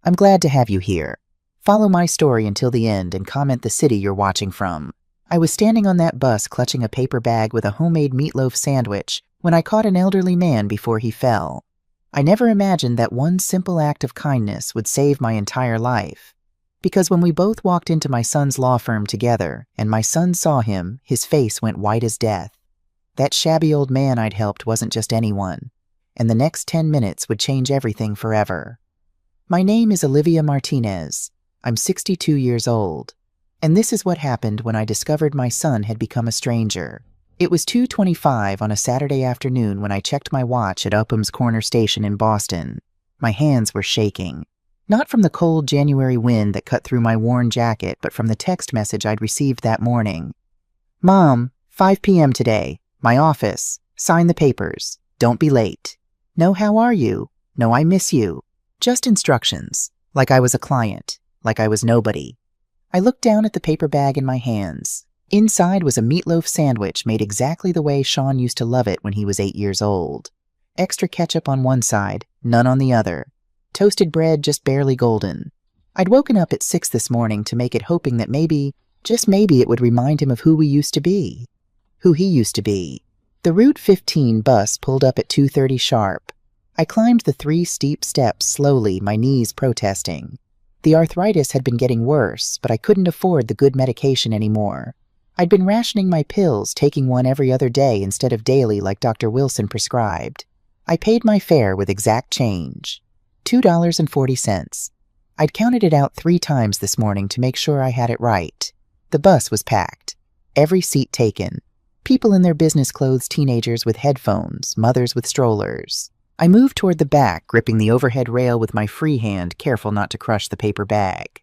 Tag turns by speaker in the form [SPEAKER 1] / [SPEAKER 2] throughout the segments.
[SPEAKER 1] I'm glad to have you here. Follow my story until the end and comment the city you're watching from. I was standing on that bus clutching a paper bag with a homemade meatloaf sandwich when I caught an elderly man before he fell. I never imagined that one simple act of kindness would save my entire life. Because when we both walked into my son's law firm together and my son saw him, his face went white as death. That shabby old man I'd helped wasn't just anyone, and the next 10 minutes would change everything forever. My name is Olivia Martinez. I'm 62 years old. And this is what happened when I discovered my son had become a stranger. It was 2:25 on a Saturday afternoon when I checked my watch at Upham's Corner Station in Boston. My hands were shaking. Not from the cold January wind that cut through my worn jacket, but from the text message I'd received that morning. Mom, 5 p.m. today. My office. Sign the papers. Don't be late. No, how are you? No, I miss you. Just instructions. Like I was a client. Like I was nobody. I looked down at the paper bag in my hands. Inside was a meatloaf sandwich made exactly the way Sean used to love it when he was 8 years old. Extra ketchup on one side, none on the other. Toasted bread just barely golden. I'd woken up at 6 this morning to make it, hoping that maybe, just maybe, it would remind him of who we used to be. Who he used to be. The Route 15 bus pulled up at 2:30 sharp. I climbed the 3 steep steps slowly, my knees protesting. The arthritis had been getting worse, but I couldn't afford the good medication anymore. I'd been rationing my pills, taking one every other day instead of daily like Dr. Wilson prescribed. I paid my fare with exact change. $2.40. I'd counted it out 3 times this morning to make sure I had it right. The bus was packed. Every seat taken. People in their business clothes, teenagers with headphones, mothers with strollers. I moved toward the back, gripping the overhead rail with my free hand, careful not to crush the paper bag.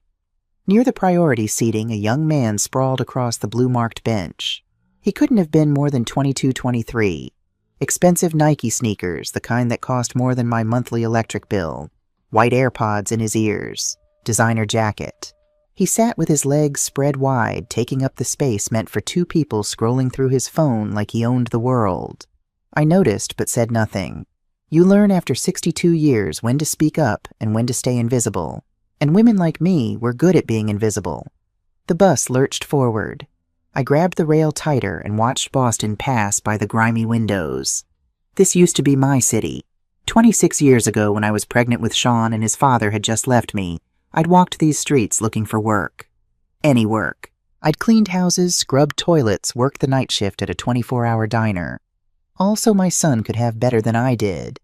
[SPEAKER 1] Near the priority seating, a young man sprawled across the blue-marked bench. He couldn't have been more than 22, 23. Expensive Nike sneakers, the kind that cost more than my monthly electric bill. White AirPods in his ears. Designer jacket. He sat with his legs spread wide, taking up the space meant for 2 people scrolling through his phone like he owned the world. I noticed but said nothing. You learn after 62 years when to speak up and when to stay invisible. And women like me were good at being invisible. The bus lurched forward. I grabbed the rail tighter and watched Boston pass by the grimy windows. This used to be my city. 26 years ago, when I was pregnant with Sean and his father had just left me, I'd walked these streets looking for work. Any work. I'd cleaned houses, scrubbed toilets, worked the night shift at a 24-hour diner. Also, my son could have better than I did.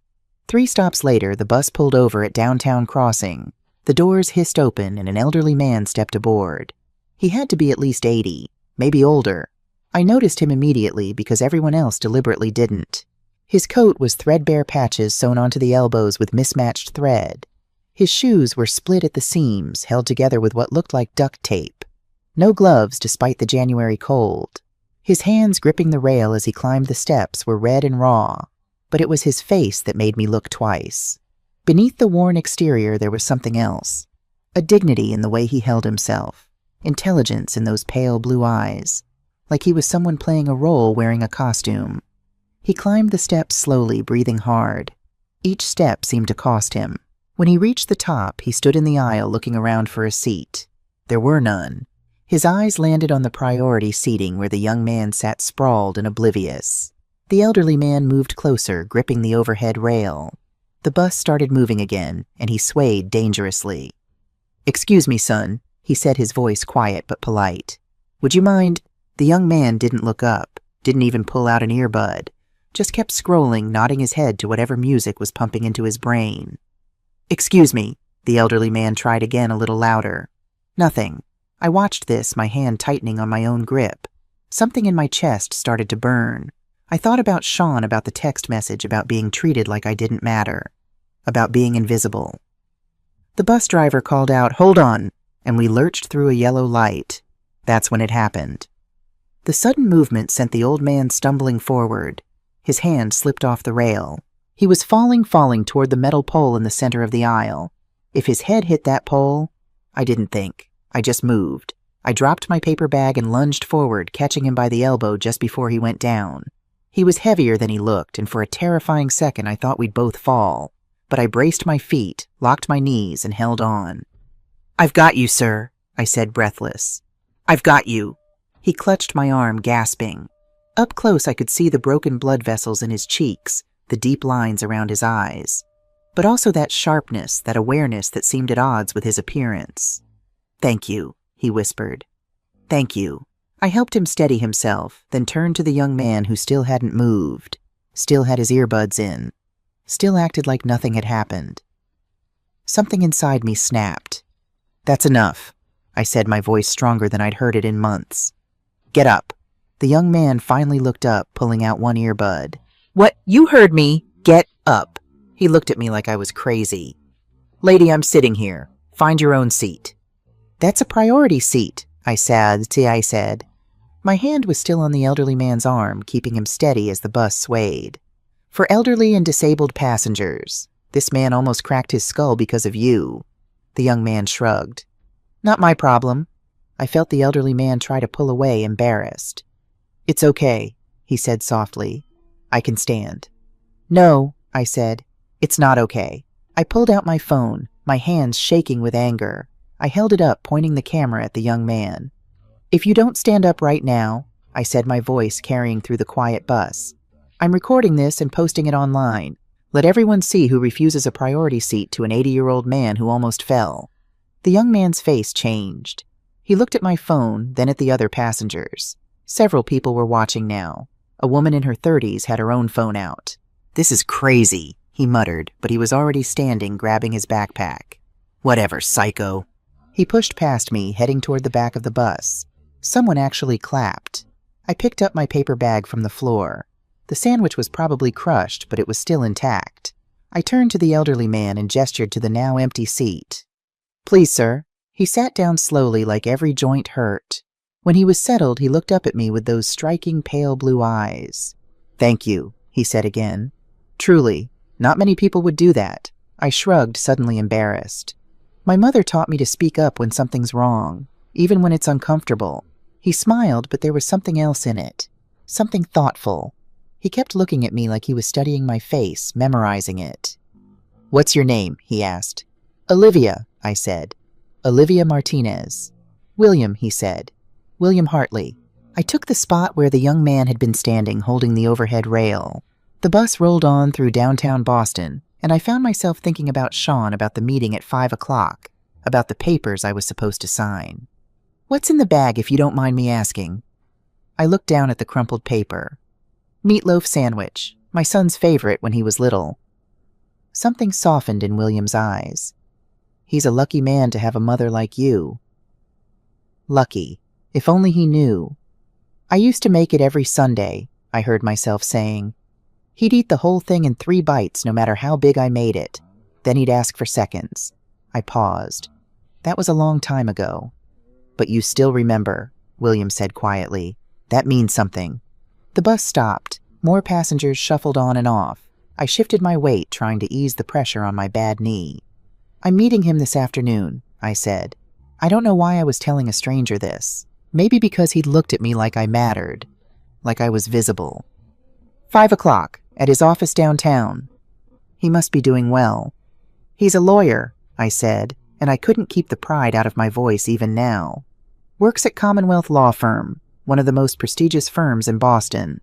[SPEAKER 1] 3 stops later, the bus pulled over at Downtown Crossing. The doors hissed open and an elderly man stepped aboard. He had to be at least 80, maybe older. I noticed him immediately because everyone else deliberately didn't. His coat was threadbare patches sewn onto the elbows with mismatched thread. His shoes were split at the seams, held together with what looked like duct tape. No gloves despite the January cold. His hands gripping the rail as he climbed the steps were red and raw, but it was his face that made me look twice. Beneath the worn exterior there was something else. A dignity in the way he held himself. Intelligence in those pale blue eyes. Like he was someone playing a role wearing a costume. He climbed the steps slowly, breathing hard. Each step seemed to cost him. When he reached the top, he stood in the aisle looking around for a seat. There were none. His eyes landed on the priority seating where the young man sat sprawled and oblivious. The elderly man moved closer, gripping the overhead rail. The bus started moving again, and he swayed dangerously. "Excuse me, son," he said, his voice quiet but polite. "Would you mind?" The young man didn't look up, didn't even pull out an earbud, just kept scrolling, nodding his head to whatever music was pumping into his brain. "Excuse me," the elderly man tried again, a little louder. Nothing. I watched this, my hand tightening on my own grip. Something in my chest started to burn. I thought about Sean, about the text message, about being treated like I didn't matter, about being invisible. The bus driver called out, "Hold on," and we lurched through a yellow light. That's when it happened. The sudden movement sent the old man stumbling forward. His hand slipped off the rail. He was falling toward the metal pole in the center of the aisle. If his head hit that pole, I didn't think. I just moved. I dropped my paper bag and lunged forward, catching him by the elbow just before he went down. He was heavier than he looked, and for a terrifying second I thought we'd both fall. but I braced my feet, locked my knees, and held on. "I've got you, sir," I said, breathless. "I've got you." He clutched my arm, gasping. Up close I could see the broken blood vessels in his cheeks, the deep lines around his eyes, but also that sharpness, that awareness that seemed at odds with his appearance. "Thank you," he whispered. "Thank you." I helped him steady himself, then turned to the young man who still hadn't moved, still had his earbuds in, still acted like nothing had happened. Something inside me snapped. "That's enough," I said, my voice stronger than I'd heard it in months. "Get up." The young man finally looked up, pulling out one earbud. "What? You heard me. Get up." He looked at me like I was crazy. "Lady, I'm sitting here. Find your own seat." "That's a priority seat," I said. My hand was still on the elderly man's arm, keeping him steady as the bus swayed. "For elderly and disabled passengers. This man almost cracked his skull because of you." The young man shrugged. "Not my problem." I felt the elderly man try to pull away, embarrassed. "It's okay," he said softly. "I can stand." "No," I said. "It's not okay." I pulled out my phone, my hands shaking with anger. I held it up, pointing the camera at the young man. "If you don't stand up right now," I said, my voice carrying through the quiet bus, "I'm recording this and posting it online. Let everyone see who refuses a priority seat to an 80-year-old man who almost fell." The young man's face changed. He looked at my phone, then at the other passengers. Several people were watching now. A woman in her 30s had her own phone out. "This is crazy," he muttered, but he was already standing, grabbing his backpack. "Whatever, psycho." He pushed past me, heading toward the back of the bus. Someone actually clapped. I picked up my paper bag from the floor. The sandwich was probably crushed, but it was still intact. I turned to the elderly man and gestured to the now empty seat. "Please, sir." He sat down slowly, like every joint hurt. When he was settled, he looked up at me with those striking pale blue eyes. "Thank you," he said again. "Truly, not many people would do that." I shrugged, suddenly embarrassed. My mother taught me to speak up when something's wrong, even when it's uncomfortable. He smiled, but there was something else in it. Something thoughtful. He kept looking at me like he was studying my face, memorizing it. "What's your name?" he asked. "Olivia," I said. "Olivia Martinez." "William," he said. "William Hartley." I took the spot where the young man had been standing, holding the overhead rail. The bus rolled on through downtown Boston, and I found myself thinking about Sean, about the meeting at 5 o'clock, about the papers I was supposed to sign. "What's in the bag, if you don't mind me asking?" I looked down at the crumpled paper. "Meatloaf sandwich, my son's favorite when he was little." Something softened in William's eyes. "He's a lucky man to have a mother like you." Lucky. If only he knew. "I used to make it every Sunday," I heard myself saying. "He'd eat the whole thing in 3 bites, no matter how big I made it. Then he'd ask for seconds." I paused. "That was a long time ago." "But you still remember," William said quietly. "That means something." The bus stopped. More passengers shuffled on and off. I shifted my weight, trying to ease the pressure on my bad knee. "I'm meeting him this afternoon," I said. I don't know why I was telling a stranger this. Maybe because he'd looked at me like I mattered, like I was visible. 5 o'clock, at his office downtown. He must be doing well. "He's a lawyer," I said, and I couldn't keep the pride out of my voice even now. "Works at Commonwealth Law Firm, one of the most prestigious firms in Boston."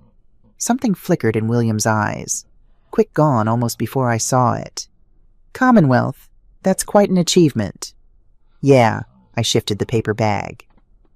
[SPEAKER 1] Something flickered in William's eyes. Quick gone almost before I saw it. "Commonwealth, that's quite an achievement." "Yeah," I shifted the paper bag.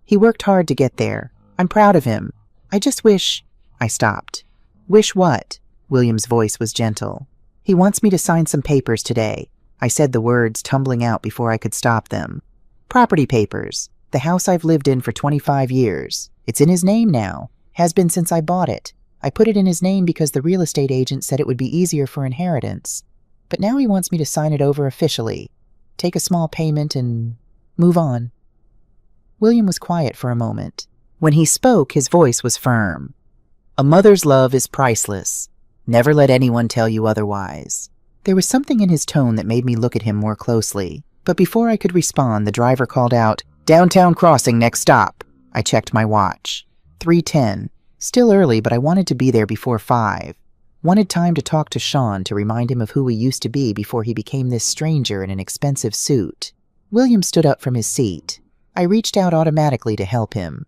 [SPEAKER 1] "He worked hard to get there. I'm proud of him. I just wish—" I stopped. "Wish what?" William's voice was gentle. "He wants me to sign some papers today." I said the words, tumbling out before I could stop them. "Property papers. The house I've lived in for 25 years. It's in his name now. Has been since I bought it. I put it in his name because the real estate agent said it would be easier for inheritance. But now he wants me to sign it over officially. Take a small payment and move on." William was quiet for a moment. When he spoke, his voice was firm. "A mother's love is priceless. Never let anyone tell you otherwise." There was something in his tone that made me look at him more closely. But before I could respond, the driver called out, "Downtown crossing, next stop." I checked my watch. 3:10. Still early, but I wanted to be there before 5. Wanted time to talk to Sean to remind him of who he used to be before he became this stranger in an expensive suit. William stood up from his seat. I reached out automatically to help him.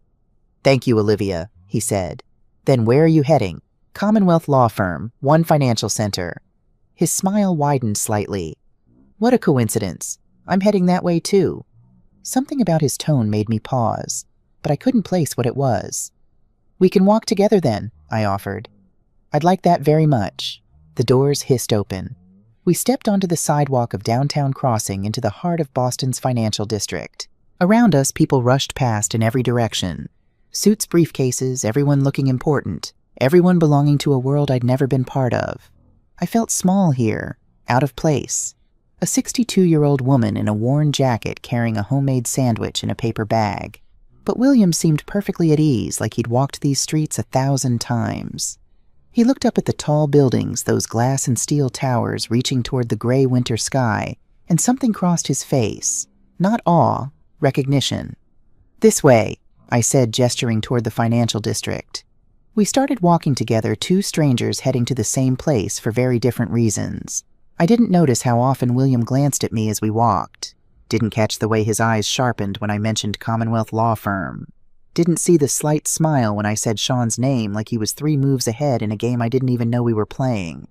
[SPEAKER 1] "Thank you, Olivia," he said. "Then where are you heading?" "Commonwealth Law Firm, One Financial Center." His smile widened slightly. "What a coincidence. I'm heading that way too." Something about his tone made me pause, but I couldn't place what it was. "We can walk together then," I offered. "I'd like that very much." The doors hissed open. We stepped onto the sidewalk of Downtown Crossing into the heart of Boston's financial district. Around us, people rushed past in every direction. Suits, briefcases, everyone looking important, everyone belonging to a world I'd never been part of. I felt small here, out of place. A 62-year-old woman in a worn jacket carrying a homemade sandwich in a paper bag. But William seemed perfectly at ease, like he'd walked these streets 1,000 times. He looked up at the tall buildings, those glass and steel towers reaching toward the gray winter sky, and something crossed his face. Not awe, recognition. "This way," I said, gesturing toward the financial district. We started walking together, two strangers heading to the same place for very different reasons. I didn't notice how often William glanced at me as we walked. Didn't catch the way his eyes sharpened when I mentioned Commonwealth Law Firm. Didn't see the slight smile when I said Sean's name like he was 3 moves ahead in a game I didn't even know we were playing.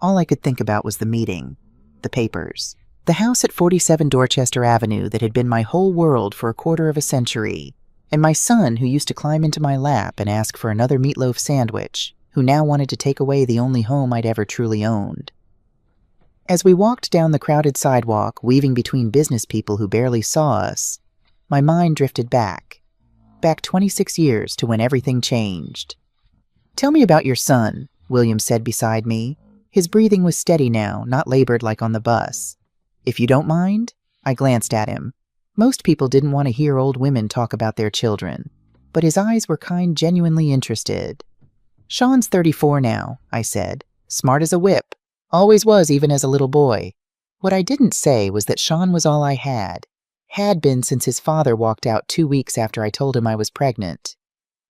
[SPEAKER 1] All I could think about was the meeting, the papers, the house at 47 Dorchester Avenue that had been my whole world for a quarter of a century, and my son who used to climb into my lap and ask for another meatloaf sandwich, who now wanted to take away the only home I'd ever truly owned. As we walked down the crowded sidewalk, weaving between business people who barely saw us, my mind drifted back 26 years to when everything changed. "Tell me about your son," William said beside me. His breathing was steady now, not labored like on the bus. "If you don't mind?" I glanced at him. Most people didn't want to hear old women talk about their children, but his eyes were genuinely interested. "Sean's 34 now," I said. "Smart as a whip. Always was, even as a little boy." What I didn't say was that Sean was all I had been since his father walked out 2 weeks after I told him I was pregnant.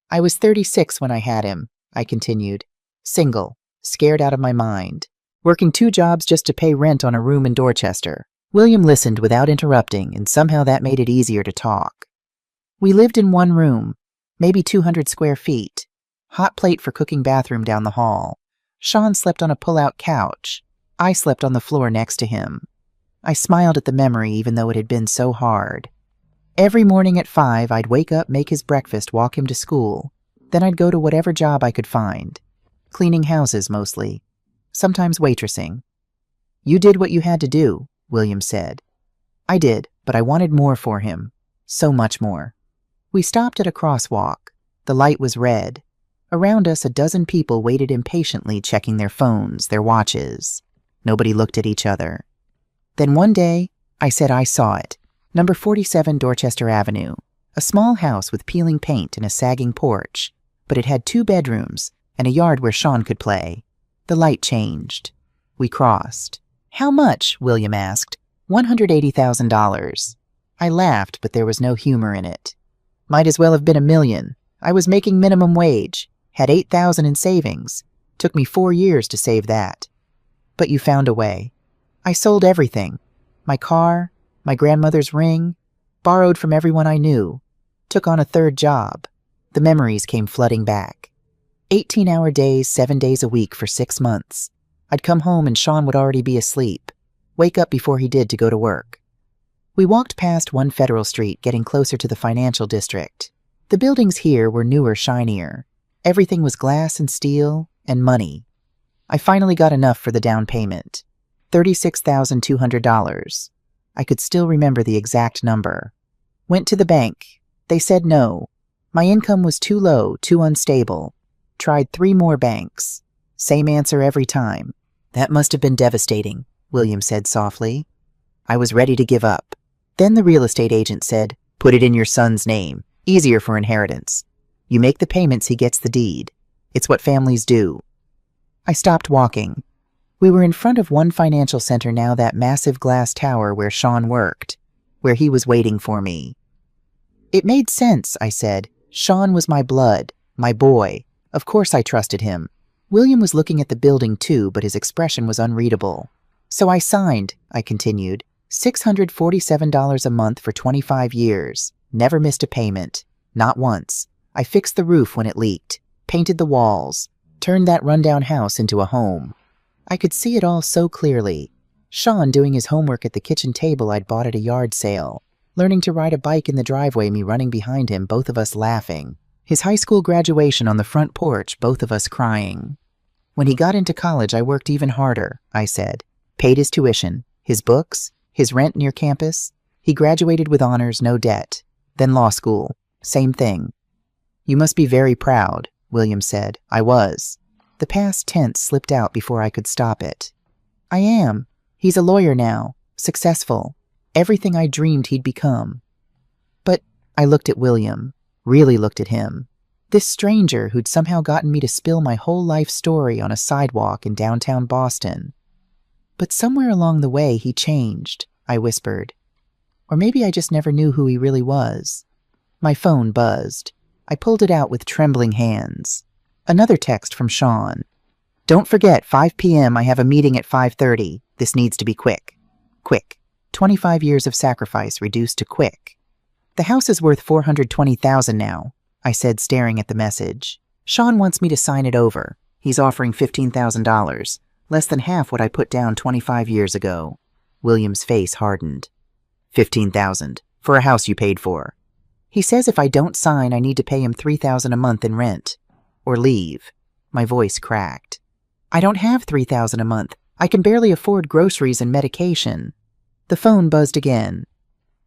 [SPEAKER 1] "I was 36 when I had him," I continued. "Single, scared out of my mind, working 2 jobs just to pay rent on a room in Dorchester." William listened without interrupting, and somehow that made it easier to talk. "We lived in 1 room, maybe 200 square feet. Hot plate for cooking bathroom down the hall. Sean slept on a pull-out couch. I slept on the floor next to him." I smiled at the memory even though it had been so hard. Every morning at 5, I'd wake up, make his breakfast, walk him to school. Then I'd go to whatever job I could find. Cleaning houses mostly. Sometimes waitressing. "You did what you had to do," William said. "I did, but I wanted more for him. So much more." We stopped at a crosswalk. The light was red. Around us, a dozen people waited impatiently, checking their phones, their watches. Nobody looked at each other. Then one day, I said I saw it. Number 47 Dorchester Avenue. A small house with peeling paint and a sagging porch. But it had 2 bedrooms and a yard where Sean could play. The light changed. We crossed. "How much?" William asked. $180,000. I laughed, but there was no humor in it. "Might as well have been $1 million. I was making minimum wage. Had $8,000 in savings. Took me 4 years to save that." "But you found a way." "I sold everything. My car, my grandmother's ring, borrowed from everyone I knew, took on a 3rd job." The memories came flooding back. 18-hour days, 7 days a week for 6 months. I'd come home and Sean would already be asleep. Wake up before he did to go to work. We walked past 1 Federal Street, getting closer to the financial district. The buildings here were newer, shinier. Everything was glass and steel and money. I finally got enough for the down payment. $36,200. I could still remember the exact number. Went to the bank. They said no. My income was too low, too unstable. Tried 3 more banks. Same answer every time. "That must have been devastating," William said softly. I was ready to give up. Then the real estate agent said, "Put it in your son's name. Easier for inheritance. You make the payments, he gets the deed. It's what families do." I stopped walking. We were in front of One Financial Center now, that massive glass tower where Sean worked, where he was waiting for me. "It made sense," I said. "Sean was my blood, my boy. Of course I trusted him." William was looking at the building too, but his expression was unreadable. So I signed, I continued, $647 a month for 25 years. Never missed a payment. Not once. I fixed the roof when it leaked, painted the walls, turned that rundown house into a home. I could see it all so clearly. Sean doing his homework at the kitchen table I'd bought at a yard sale, learning to ride a bike in the driveway, me running behind him, both of us laughing. His high school graduation on the front porch, both of us crying. When he got into college, I worked even harder, I said. Paid his tuition, his books, his rent near campus. He graduated with honors, no debt. Then law school. Same thing. You must be very proud, William said. I was. The past tense slipped out before I could stop it. I am. He's a lawyer now. Successful. Everything I dreamed he'd become. But I looked at William. Really looked at him. This stranger who'd somehow gotten me to spill my whole life story on a sidewalk in downtown Boston. But somewhere along the way he changed, I whispered. Or maybe I just never knew who he really was. My phone buzzed. I pulled it out with trembling hands. Another text from Sean. Don't forget, 5 p.m. I have a meeting at 5:30. This needs to be quick. Quick. 25 years of sacrifice reduced to quick. The house is worth $420,000 now, I said, staring at the message. Sean wants me to sign it over. He's offering $15,000, less than half what I put down 25 years ago. William's face hardened. $15,000 for a house you paid for. He says if I don't sign, I need to pay him $3,000 a month in rent. Or leave. My voice cracked. I don't have $3,000 a month. I can barely afford groceries and medication. The phone buzzed again.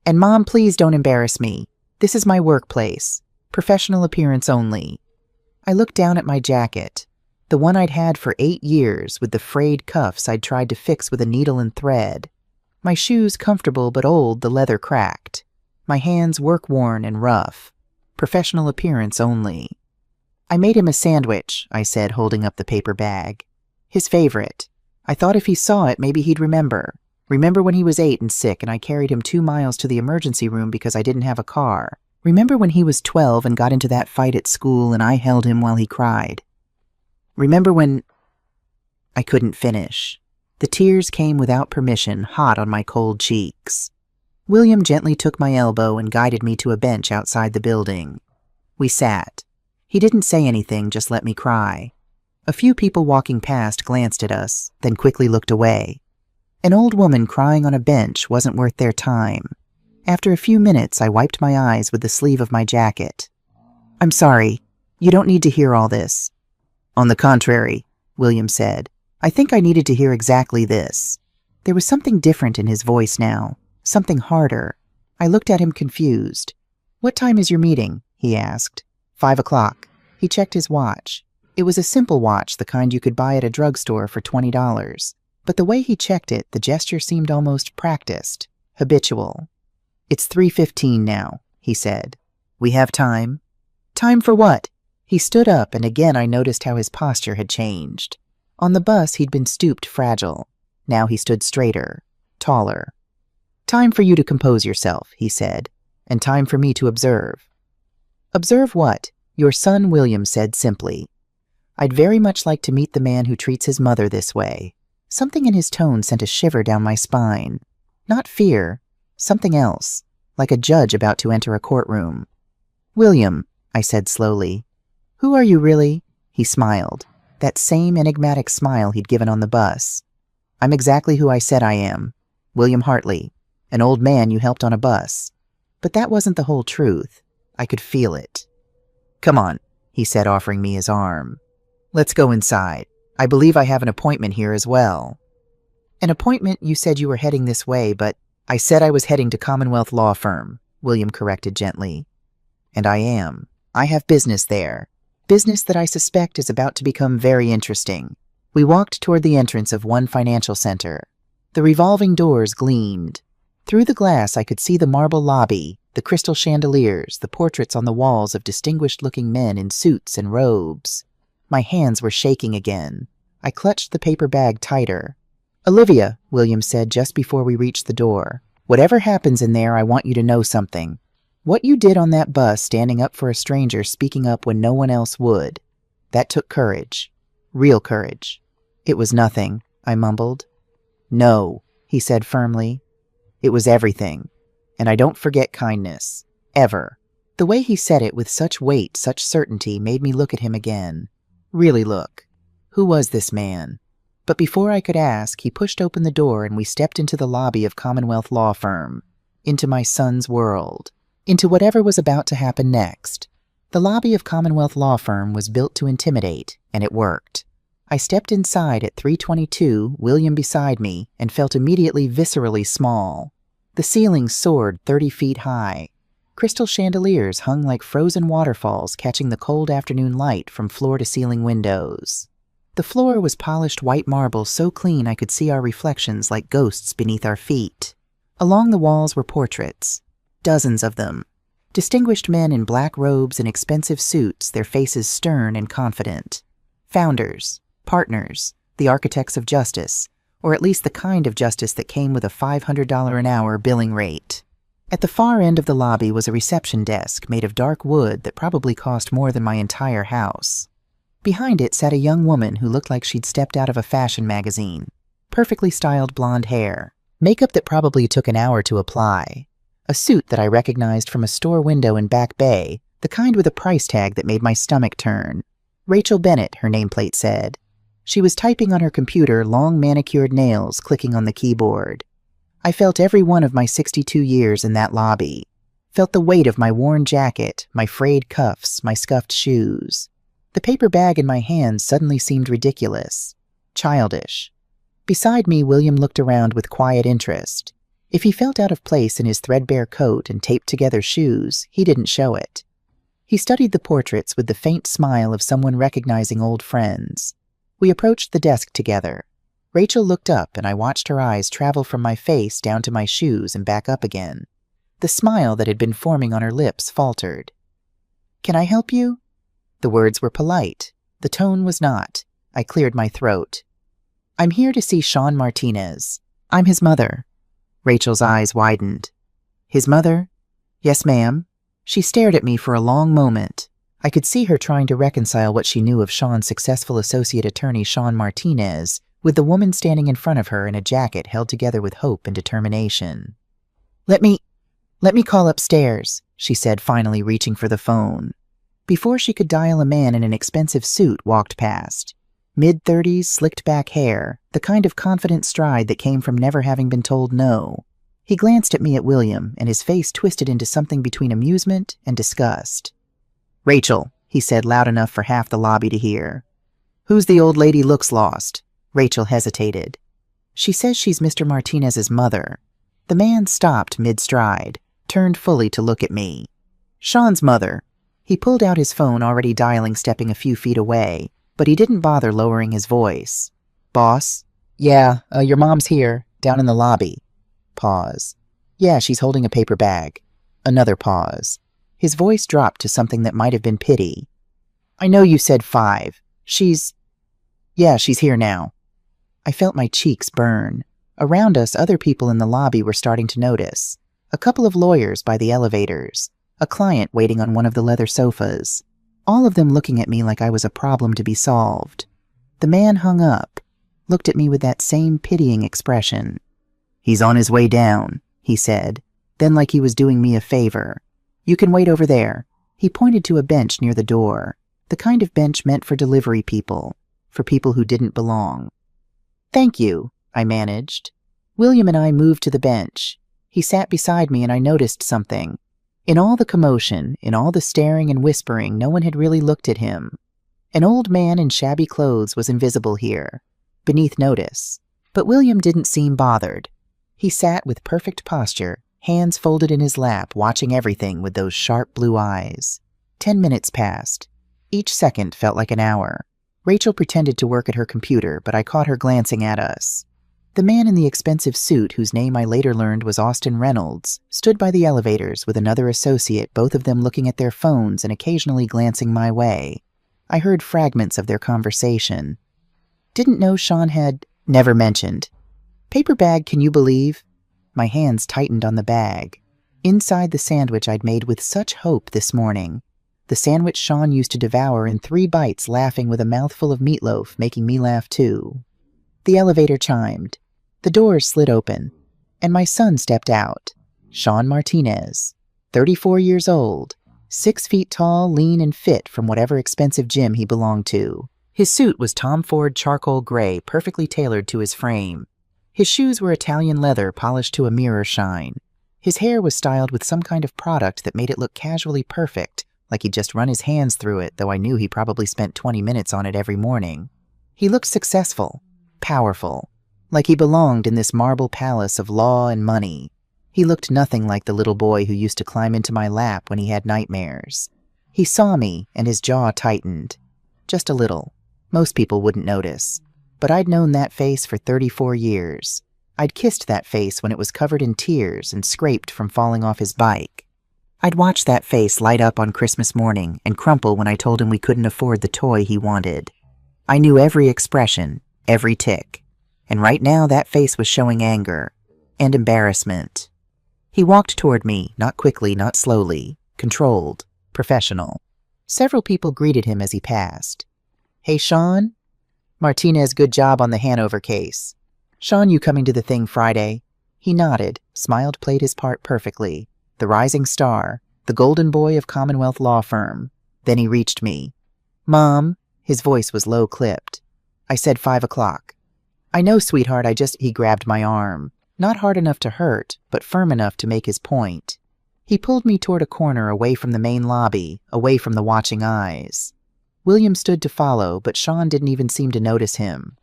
[SPEAKER 1] And Mom, please don't embarrass me. This is my workplace. Professional appearance only. I looked down at my jacket, the one I'd had for 8 years with the frayed cuffs I'd tried to fix with a needle and thread. My shoes comfortable but old, the leather cracked. My hands work-worn and rough. Professional appearance only. I made him a sandwich, I said, holding up the paper bag. His favorite. I thought if he saw it, maybe he'd remember. Remember when he was 8 and sick and I carried him 2 miles to the emergency room because I didn't have a car. Remember when he was 12 and got into that fight at school and I held him while he cried. Remember when... I couldn't finish. The tears came without permission, hot on my cold cheeks. William gently took my elbow and guided me to a bench outside the building. We sat. He didn't say anything, just let me cry. A few people walking past glanced at us, then quickly looked away. An old woman crying on a bench wasn't worth their time. After a few minutes, I wiped my eyes with the sleeve of my jacket. I'm sorry. You don't need to hear all this. On the contrary, William said. I think I needed to hear exactly this. There was something different in his voice now. Something harder. I looked at him confused. What time is your meeting? He asked. 5 o'clock. He checked his watch. It was a simple watch, the kind you could buy at a drugstore for $20. But the way he checked it, the gesture seemed almost practiced, habitual. It's 3:15 now, he said. We have time. Time for what? He stood up, and again I noticed how his posture had changed. On the bus, he'd been stooped, fragile. Now he stood straighter, taller. Time for you to compose yourself, he said, and time for me to observe. Observe what? Your son, William said simply. I'd very much like to meet the man who treats his mother this way. Something in his tone sent a shiver down my spine. Not fear, something else, like a judge about to enter a courtroom. William, I said slowly. Who are you really? He smiled, that same enigmatic smile he'd given on the bus. I'm exactly who I said I am. William Hartley, an old man you helped on a bus. But that wasn't the whole truth. I could feel it. Come on, he said, offering me his arm. Let's go inside. I believe I have an appointment here as well. An appointment? You said you were heading this way, but I said I was heading to Commonwealth Law Firm, William corrected gently. And I am. I have business there. Business that I suspect is about to become very interesting. We walked toward the entrance of one financial center. The revolving doors gleamed. Through the glass I could see the marble lobby, the crystal chandeliers, the portraits on the walls of distinguished-looking men in suits and robes. My hands were shaking again. I clutched the paper bag tighter. Olivia, William said just before we reached the door, whatever happens in there, I want you to know something. What you did on that bus, standing up for a stranger, speaking up when no one else would, that took courage. Real courage. It was nothing, I mumbled. No, he said firmly. It was everything. And I don't forget kindness. Ever. The way he said it with such weight, such certainty, made me look at him again. Really look. Who was this man? But before I could ask, he pushed open the door and we stepped into the lobby of Commonwealth Law Firm. Into my son's world. Into whatever was about to happen next. The lobby of Commonwealth Law Firm was built to intimidate, and it worked. I stepped inside at 322, William beside me, and felt immediately viscerally small. The ceiling soared 30 feet high. Crystal chandeliers hung like frozen waterfalls catching the cold afternoon light from floor-to-ceiling windows. The floor was polished white marble so clean I could see our reflections like ghosts beneath our feet. Along the walls were portraits. Dozens of them. Distinguished men in black robes and expensive suits, their faces stern and confident. Founders, partners, the architects of justice, or at least the kind of justice that came with a $500 an hour billing rate. At the far end of the lobby was a reception desk made of dark wood that probably cost more than my entire house. Behind it sat a young woman who looked like she'd stepped out of a fashion magazine. Perfectly styled blonde hair. Makeup that probably took an hour to apply. A suit that I recognized from a store window in Back Bay, the kind with a price tag that made my stomach turn. Rachel Bennett, her nameplate said. She was typing on her computer, long manicured nails clicking on the keyboard. I felt every one of my 62 years in that lobby. Felt the weight of my worn jacket, my frayed cuffs, my scuffed shoes. The paper bag in my hands suddenly seemed ridiculous. Childish. Beside me, William looked around with quiet interest. If he felt out of place in his threadbare coat and taped-together shoes, he didn't show it. He studied the portraits with the faint smile of someone recognizing old friends. We approached the desk together. Rachel looked up, and I watched her eyes travel from my face down to my shoes and back up again. The smile that had been forming on her lips faltered. "Can I help you?" The words were polite. The tone was not. I cleared my throat. "I'm here to see Sean Martinez. I'm his mother." Rachel's eyes widened. "His mother?" "Yes, ma'am." She stared at me for a long moment. I could see her trying to reconcile what she knew of Sean's successful associate attorney Sean Martinez with the woman standing in front of her in a jacket held together with hope and determination. Let me call upstairs," she said, finally reaching for the phone. Before she could dial, a man in an expensive suit walked past. Mid-30s, slicked-back hair, the kind of confident stride that came from never having been told no. He glanced at me, at William, and his face twisted into something between amusement and disgust. "Rachel," he said loud enough for half the lobby to hear. "Who's the old lady looks lost?" Rachel hesitated. "She says she's Mr. Martinez's mother." The man stopped mid-stride, turned fully to look at me. "Sean's mother." He pulled out his phone, already dialing, stepping a few feet away, but he didn't bother lowering his voice. "Boss?" "Yeah, your mom's here, down in the lobby." Pause. "Yeah, she's holding a paper bag." Another pause. His voice dropped to something that might have been pity. "I know you said 5. Yeah, she's here now." I felt my cheeks burn. Around us, other people in the lobby were starting to notice. A couple of lawyers by the elevators. A client waiting on one of the leather sofas. All of them looking at me like I was a problem to be solved. The man hung up, looked at me with that same pitying expression. "He's on his way down," he said, then like he was doing me a favor. "You can wait over there." He pointed to a bench near the door, the kind of bench meant for delivery people, for people who didn't belong. "Thank you," I managed. William and I moved to the bench. He sat beside me and I noticed something. In all the commotion, in all the staring and whispering, no one had really looked at him. An old man in shabby clothes was invisible here, beneath notice. But William didn't seem bothered. He sat with perfect posture, hands folded in his lap, watching everything with those sharp blue eyes. 10 minutes passed. Each second felt like an hour. Rachel pretended to work at her computer, but I caught her glancing at us. The man in the expensive suit, whose name I later learned was Austin Reynolds, stood by the elevators with another associate, both of them looking at their phones and occasionally glancing my way. I heard fragments of their conversation. "Didn't know Sean had..." "Never mentioned." "Paper bag, can you believe?" My hands tightened on the bag. Inside the sandwich I'd made with such hope this morning. the sandwich Sean used to devour in 3 bites, laughing with a mouthful of meatloaf, making me laugh too. The elevator chimed. The doors slid open, and my son stepped out. Sean Martinez, 34 years old, 6 feet tall, lean and fit from whatever expensive gym he belonged to. His suit was Tom Ford charcoal gray, perfectly tailored to his frame. His shoes were Italian leather, polished to a mirror shine. His hair was styled with some kind of product that made it look casually perfect, like he'd just run his hands through it, though I knew he probably spent 20 minutes on it every morning. He looked successful, powerful, like he belonged in this marble palace of law and money. He looked nothing like the little boy who used to climb into my lap when he had nightmares. He saw me, and his jaw tightened. Just a little. Most people wouldn't notice. But I'd known that face for 34 years. I'd kissed that face when it was covered in tears and scraped from falling off his bike. I'd watched that face light up on Christmas morning and crumple when I told him we couldn't afford the toy he wanted. I knew every expression, every tick. And right now that face was showing anger and embarrassment. He walked toward me, not quickly, not slowly, controlled, professional. Several people greeted him as he passed. "Hey, Sean? Martinez, good job on the Hanover case. Sean, you coming to the thing Friday?" He nodded, smiled, played his part perfectly. The rising star, the golden boy of Commonwealth law firm. Then he reached me. "Mom," his voice was low-clipped. "I said 5 o'clock. "I know, sweetheart, He grabbed my arm. Not hard enough to hurt, but firm enough to make his point. He pulled me toward a corner away from the main lobby, away from the watching eyes. William stood to follow, but Sean didn't even seem to notice him.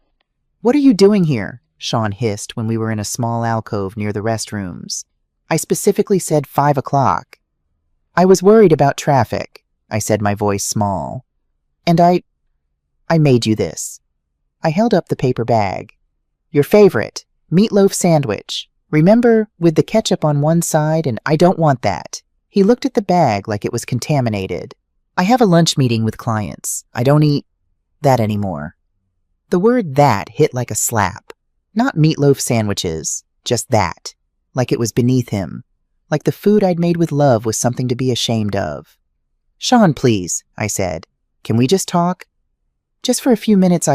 [SPEAKER 1] "What are you doing here?" Sean hissed when we were in a small alcove near the restrooms. "I specifically said 5 o'clock. "I was worried about traffic," I said, my voice small. "And I made you this." I held up the paper bag. "Your favorite, meatloaf sandwich. Remember, with the ketchup on one side, and I don't want that." He looked at the bag like it was contaminated. "I have a lunch meeting with clients. I don't eat that anymore." The word "that" hit like a slap. Not meatloaf sandwiches, just that. Like it was beneath him. Like the food I'd made with love was something to be ashamed of. "Sean, please," I said. "Can we just talk?" "Just for a few minutes,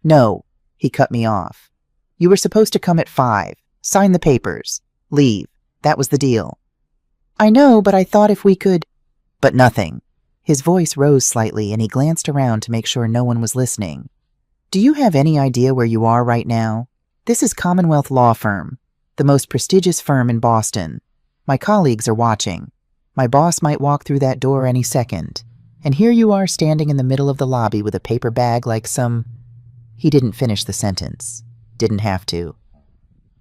[SPEAKER 1] No," he cut me off. "You were supposed to come at 5, sign the papers, leave. That was the deal." "I know, but I thought if we could—" "But nothing." His voice rose slightly, and he glanced around to make sure no one was listening. "Do you have any idea where you are right now? This is Commonwealth Law Firm, the most prestigious firm in Boston. My colleagues are watching. My boss might walk through that door any second. And here you are standing in the middle of the lobby with a paper bag like some—" He didn't finish the sentence. Didn't have to.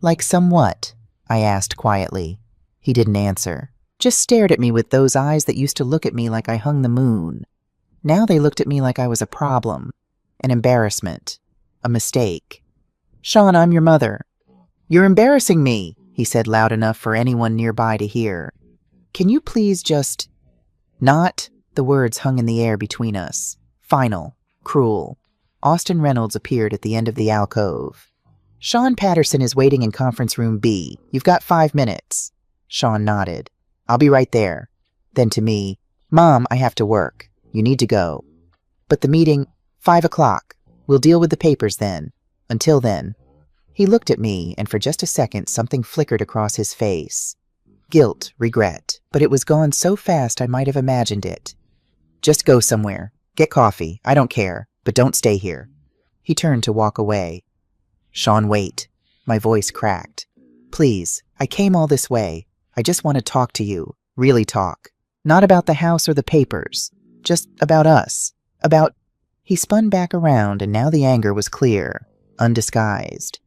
[SPEAKER 1] "Like some what?" I asked quietly. He didn't answer. Just stared at me with those eyes that used to look at me like I hung the moon. Now they looked at me like I was a problem, an embarrassment, a mistake. "Sean, I'm your mother." "You're embarrassing me," he said loud enough for anyone nearby to hear. "Can you please just—" "Not—" The words hung in the air between us. Final. Cruel. Austin Reynolds appeared at the end of the alcove. "Sean Patterson is waiting in conference room B. You've got 5 minutes." Sean nodded. "I'll be right there." Then to me, "Mom, I have to work. You need to go." "But the meeting— 5 o'clock. We'll deal with the papers then. Until then." He looked at me, and for just a second something flickered across his face. Guilt, regret, but it was gone so fast I might have imagined it. "Just go somewhere. Get coffee. I don't care. But don't stay here." He turned to walk away. "Sean, wait." My voice cracked. "Please, I came all this way. I just want to talk to you. Really talk. Not about the house or the papers. Just about us. About—" He spun back around, and now the anger was clear, undisguised.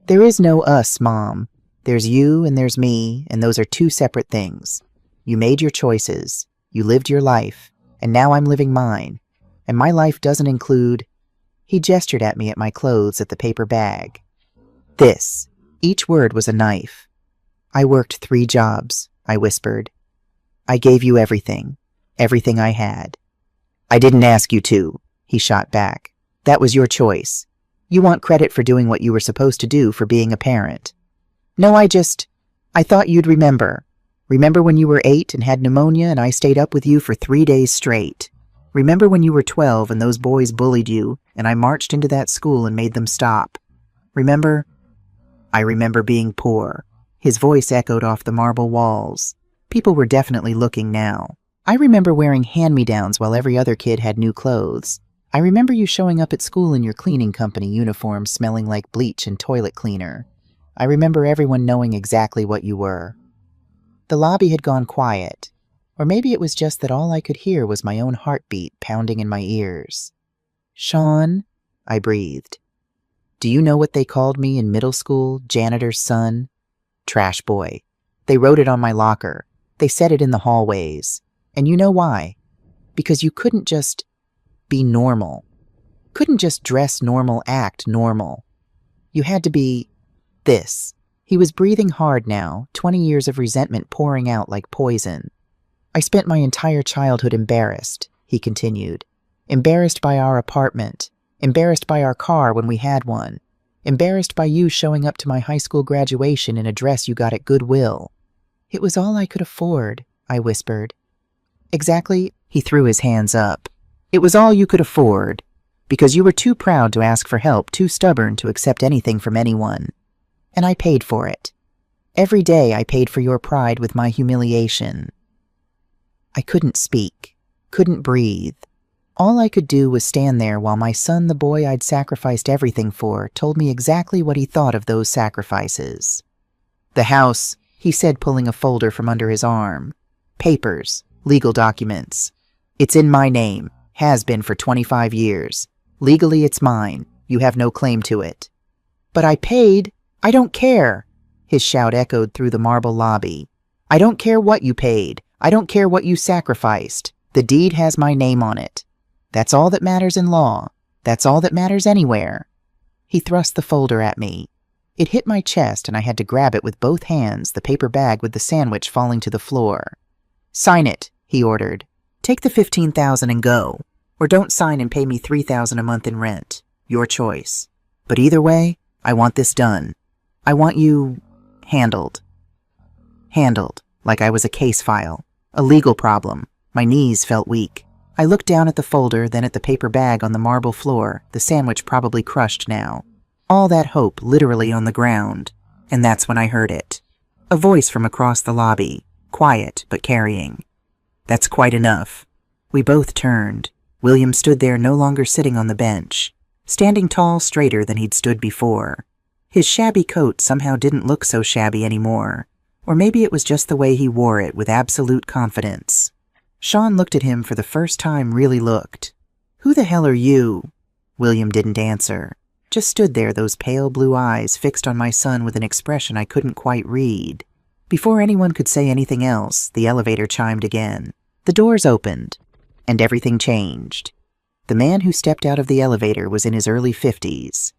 [SPEAKER 1] "There is no us, Mom. There's you and there's me, and those are 2 separate things. You made your choices. You lived your life. And now I'm living mine. And my life doesn't include—" He gestured at me at my clothes, at the paper bag. "This." Each word was a knife. "I worked 3 jobs," I whispered. "I gave you everything. Everything I had." "I didn't ask you to," he shot back. "That was your choice. You want credit for doing what you were supposed to do, for being a parent." "No, I thought you'd remember. Remember when you were 8 and had pneumonia and I stayed up with you for 3 days straight? Remember when you were 12 and those boys bullied you and I marched into that school and made them stop? Remember? I remember being poor. His voice echoed off the marble walls. People were definitely looking now. I remember wearing hand-me-downs while every other kid had new clothes. I remember you showing up at school in your cleaning company uniform smelling like bleach and toilet cleaner. I remember everyone knowing exactly what you were. The lobby had gone quiet. Or maybe it was just that all I could hear was my own heartbeat pounding in my ears. "Sean," I breathed. "Do you know what they called me in middle school, janitor's son? Trash boy. They wrote it on my locker. They said it in the hallways. And you know why? Because you couldn't just be normal. Couldn't just dress normal, act normal. You had to be this." He was breathing hard now, 20 years of resentment pouring out like poison. "I spent my entire childhood embarrassed," he continued. "Embarrassed by our apartment. Embarrassed by our car when we had one. Embarrassed by you showing up to my high school graduation in a dress you got at Goodwill." "It was all I could afford," I whispered. "Exactly," he threw his hands up. "It was all you could afford. Because you were too proud to ask for help, too stubborn to accept anything from anyone. And I paid for it. Every day I paid for your pride with my humiliation." I couldn't speak, couldn't breathe. All I could do was stand there while my son, the boy I'd sacrificed everything for, told me exactly what he thought of those sacrifices. "The house," he said, pulling a folder from under his arm. "Papers, legal documents. It's in my name, has been for 25 years. Legally it's mine. You have no claim to it." "But I paid. I don't care." His shout echoed through the marble lobby. "I don't care what you paid. I don't care what you sacrificed. The deed has my name on it. That's all that matters in law. That's all that matters anywhere." He thrust the folder at me. It hit my chest and I had to grab it with both hands, the paper bag with the sandwich falling to the floor. "Sign it," he ordered. "Take the $15,000 and go. Or don't sign and pay me $3,000 a month in rent. Your choice. But either way, I want this done. I want you handled." Handled, like I was a case file, a legal problem. My knees felt weak. I looked down at the folder, then at the paper bag on the marble floor, the sandwich probably crushed now. All that hope literally on the ground. And that's when I heard it. A voice from across the lobby, quiet but carrying. "That's quite enough." We both turned. William stood there, no longer sitting on the bench, standing tall, straighter than he'd stood before. His shabby coat somehow didn't look so shabby anymore, or maybe it was just the way he wore it with absolute confidence. Sean looked at him for the first time, really looked. "Who the hell are you?" William didn't answer, just stood there, those pale blue eyes fixed on my son with an expression I couldn't quite read. Before anyone could say anything else, the elevator chimed again. The doors opened, and everything changed. The man who stepped out of the elevator was in his early 50s.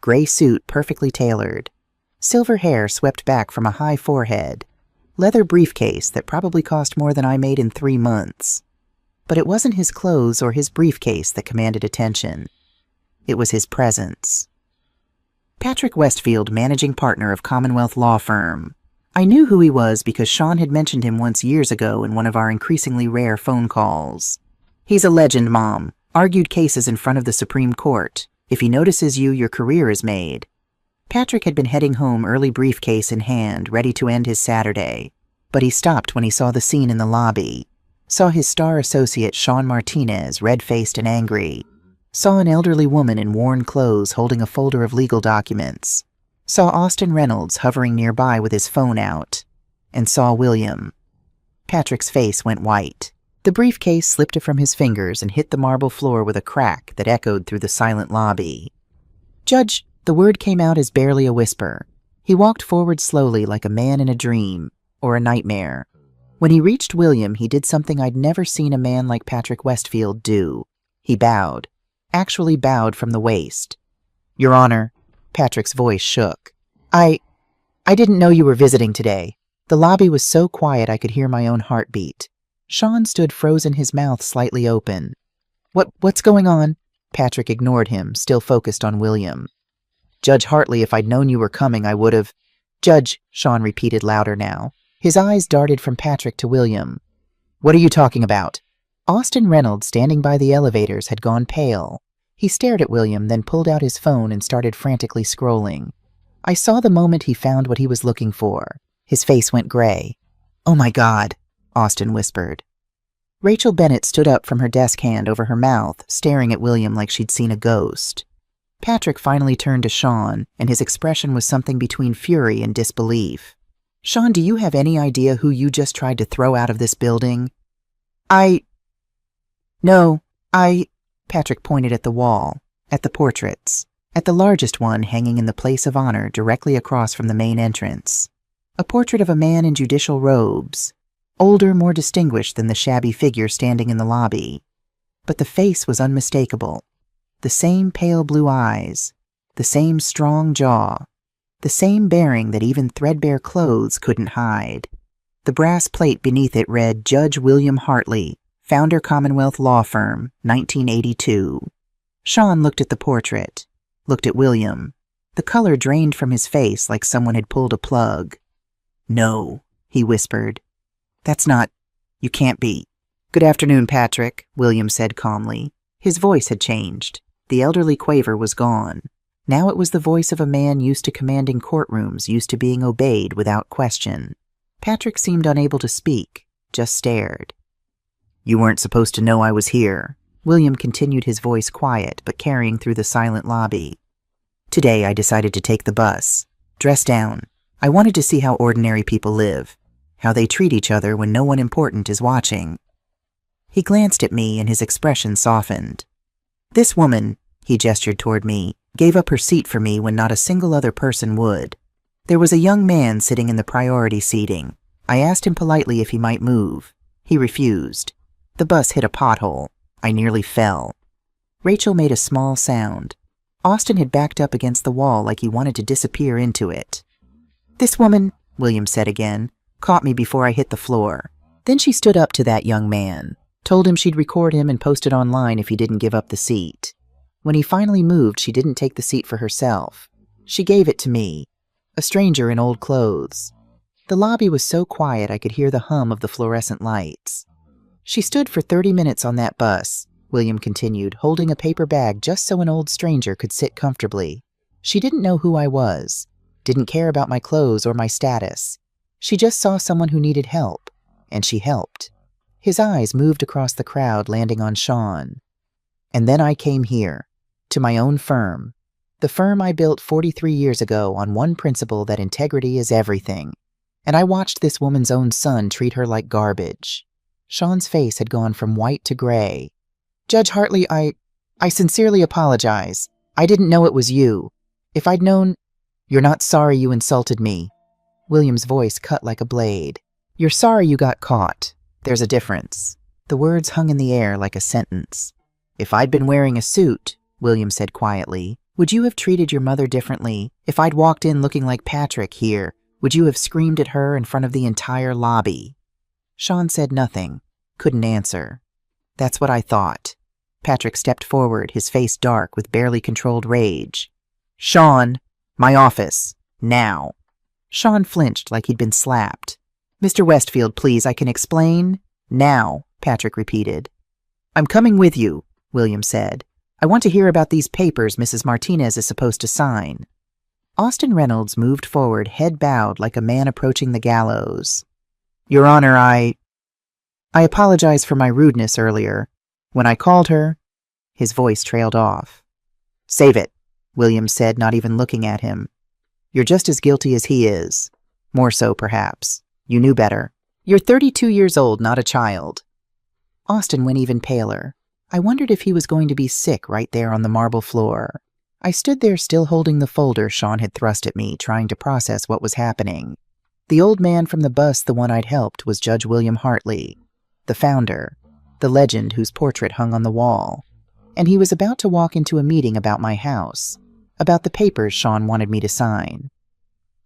[SPEAKER 1] Gray suit perfectly tailored. Silver hair swept back from a high forehead. Leather briefcase that probably cost more than I made in 3 months. But it wasn't his clothes or his briefcase that commanded attention. It was his presence. Patrick Westfield, managing partner of Commonwealth Law Firm. I knew who he was because Sean had mentioned him once years ago in one of our increasingly rare phone calls. "He's a legend, Mom. Argued cases in front of the Supreme Court. If he notices you, your career is made." Patrick had been heading home, early briefcase in hand, ready to end his Saturday. But he stopped when he saw the scene in the lobby. Saw his star associate, Sean Martinez, red-faced and angry. Saw an elderly woman in worn clothes holding a folder of legal documents. Saw Austin Reynolds hovering nearby with his phone out. And saw William. Patrick's face went white. The briefcase slipped from his fingers and hit the marble floor with a crack that echoed through the silent lobby. "Judge," the word came out as barely a whisper. He walked forward slowly like a man in a dream, or a nightmare. When he reached William, he did something I'd never seen a man like Patrick Westfield do. He bowed. Actually bowed from the waist. "Your Honor," Patrick's voice shook. I didn't know you were visiting today." The lobby was so quiet I could hear my own heartbeat. Sean stood frozen, his mouth slightly open. What's going on?" Patrick ignored him, still focused on William. "Judge Hartley, if I'd known you were coming, I would have—" "Judge," Sean repeated louder now. His eyes darted from Patrick to William. "What are you talking about?" Austin Reynolds, standing by the elevators, had gone pale. He stared at William, then pulled out his phone and started frantically scrolling. I saw the moment he found what he was looking for. His face went gray. "Oh my God," Austin whispered. Rachel Bennett stood up from her desk, hand over her mouth, staring at William like she'd seen a ghost. Patrick finally turned to Sean, and his expression was something between fury and disbelief. "Sean, do you have any idea who you just tried to throw out of this building?" No, Patrick pointed at the wall, at the portraits, at the largest one hanging in the place of honor directly across from the main entrance. A portrait of a man in judicial robes, older, more distinguished than the shabby figure standing in the lobby. But the face was unmistakable. The same pale blue eyes, the same strong jaw, the same bearing that even threadbare clothes couldn't hide. The brass plate beneath it read, "Judge William Hartley, Founder Commonwealth Law Firm, 1982. Sean looked at the portrait, looked at William. The color drained from his face like someone had pulled a plug. "No," he whispered. You can't be." "Good afternoon, Patrick," William said calmly. His voice had changed. The elderly quaver was gone. Now it was the voice of a man used to commanding courtrooms, used to being obeyed without question. Patrick seemed unable to speak, just stared. "You weren't supposed to know I was here," William continued, his voice quiet but carrying through the silent lobby. "Today I decided to take the bus. Dress down. I wanted to see how ordinary people live, how they treat each other when no one important is watching." He glanced at me and his expression softened. "This woman," he gestured toward me, "gave up her seat for me when not a single other person would. There was a young man sitting in the priority seating. I asked him politely if he might move. He refused. The bus hit a pothole. I nearly fell." Rachel made a small sound. Austin had backed up against the wall like he wanted to disappear into it. "This woman," William said again, "caught me before I hit the floor. Then she stood up to that young man, told him she'd record him and post it online if he didn't give up the seat. When he finally moved, she didn't take the seat for herself. She gave it to me, a stranger in old clothes. The lobby was so quiet I could hear the hum of the fluorescent lights. She stood for 30 minutes on that bus," William continued, holding a paper bag just so an old stranger could sit comfortably. "She didn't know who I was, didn't care about my clothes or my status. She just saw someone who needed help, and she helped." His eyes moved across the crowd, landing on Sean. "And then I came here, to my own firm, the firm I built 43 years ago on one principle, that integrity is everything. And I watched this woman's own son treat her like garbage." Sean's face had gone from white to gray. "Judge Hartley, I sincerely apologize. I didn't know it was you. If I'd known—" "You're not sorry you insulted me." William's voice cut like a blade. "You're sorry you got caught. There's a difference." The words hung in the air like a sentence. "If I'd been wearing a suit," William said quietly, "would you have treated your mother differently? If I'd walked in looking like Patrick here, would you have screamed at her in front of the entire lobby?" Sean said nothing, couldn't answer. "That's what I thought." Patrick stepped forward, his face dark with barely controlled rage. "Sean, my office, now." Sean flinched like he'd been slapped. "Mr. Westfield, please, I can explain." "Now," Patrick repeated. "I'm coming with you," William said. "I want to hear about these papers Mrs. Martinez is supposed to sign." Austin Reynolds moved forward, head bowed like a man approaching the gallows. "Your Honor, I apologize for my rudeness earlier. When I called her—" His voice trailed off. "Save it," William said, not even looking at him. "You're just as guilty as he is. More so, perhaps. You knew better. You're 32 years old, not a child." Austin went even paler. I wondered if he was going to be sick right there on the marble floor. I stood there still holding the folder Sean had thrust at me, trying to process what was happening. The old man from the bus, the one I'd helped, was Judge William Hartley, the founder, the legend whose portrait hung on the wall. And he was about to walk into a meeting about my house, about the papers Sean wanted me to sign.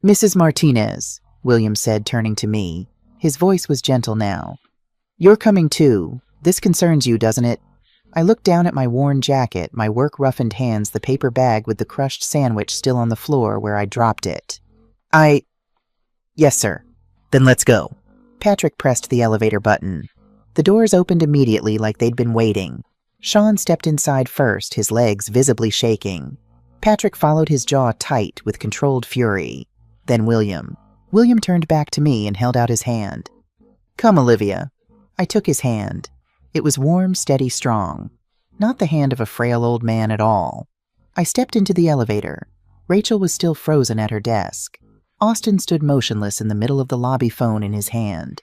[SPEAKER 1] "Mrs. Martinez," William said, turning to me. His voice was gentle now. "You're coming too. This concerns you, doesn't it?" I looked down at my worn jacket, my work-roughened hands, the paper bag with the crushed sandwich still on the floor where I dropped it. Yes, sir. Then let's go. Patrick pressed the elevator button. The doors opened immediately like they'd been waiting. Sean stepped inside first, his legs visibly shaking. Patrick followed, his jaw tight with controlled fury. Then William. William turned back to me and held out his hand. Come, Olivia. I took his hand. It was warm, steady, strong. Not the hand of a frail old man at all. I stepped into the elevator. Rachel was still frozen at her desk. Austin stood motionless in the middle of the lobby, phone in his hand.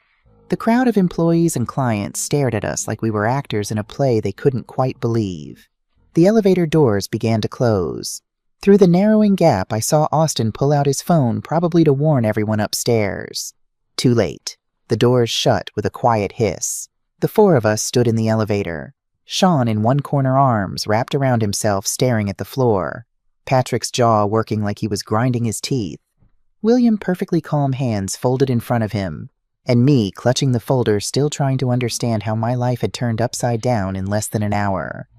[SPEAKER 1] The crowd of employees and clients stared at us like we were actors in a play they couldn't quite believe. The elevator doors began to close. Through the narrowing gap, I saw Austin pull out his phone, probably to warn everyone upstairs. Too late. The doors shut with a quiet hiss. The four of us stood in the elevator. Sean in one corner, arms wrapped around himself, staring at the floor. Patrick's jaw working like he was grinding his teeth. William, perfectly calm, hands folded in front of him. And me, clutching the folder, still trying to understand how my life had turned upside down in less than an hour.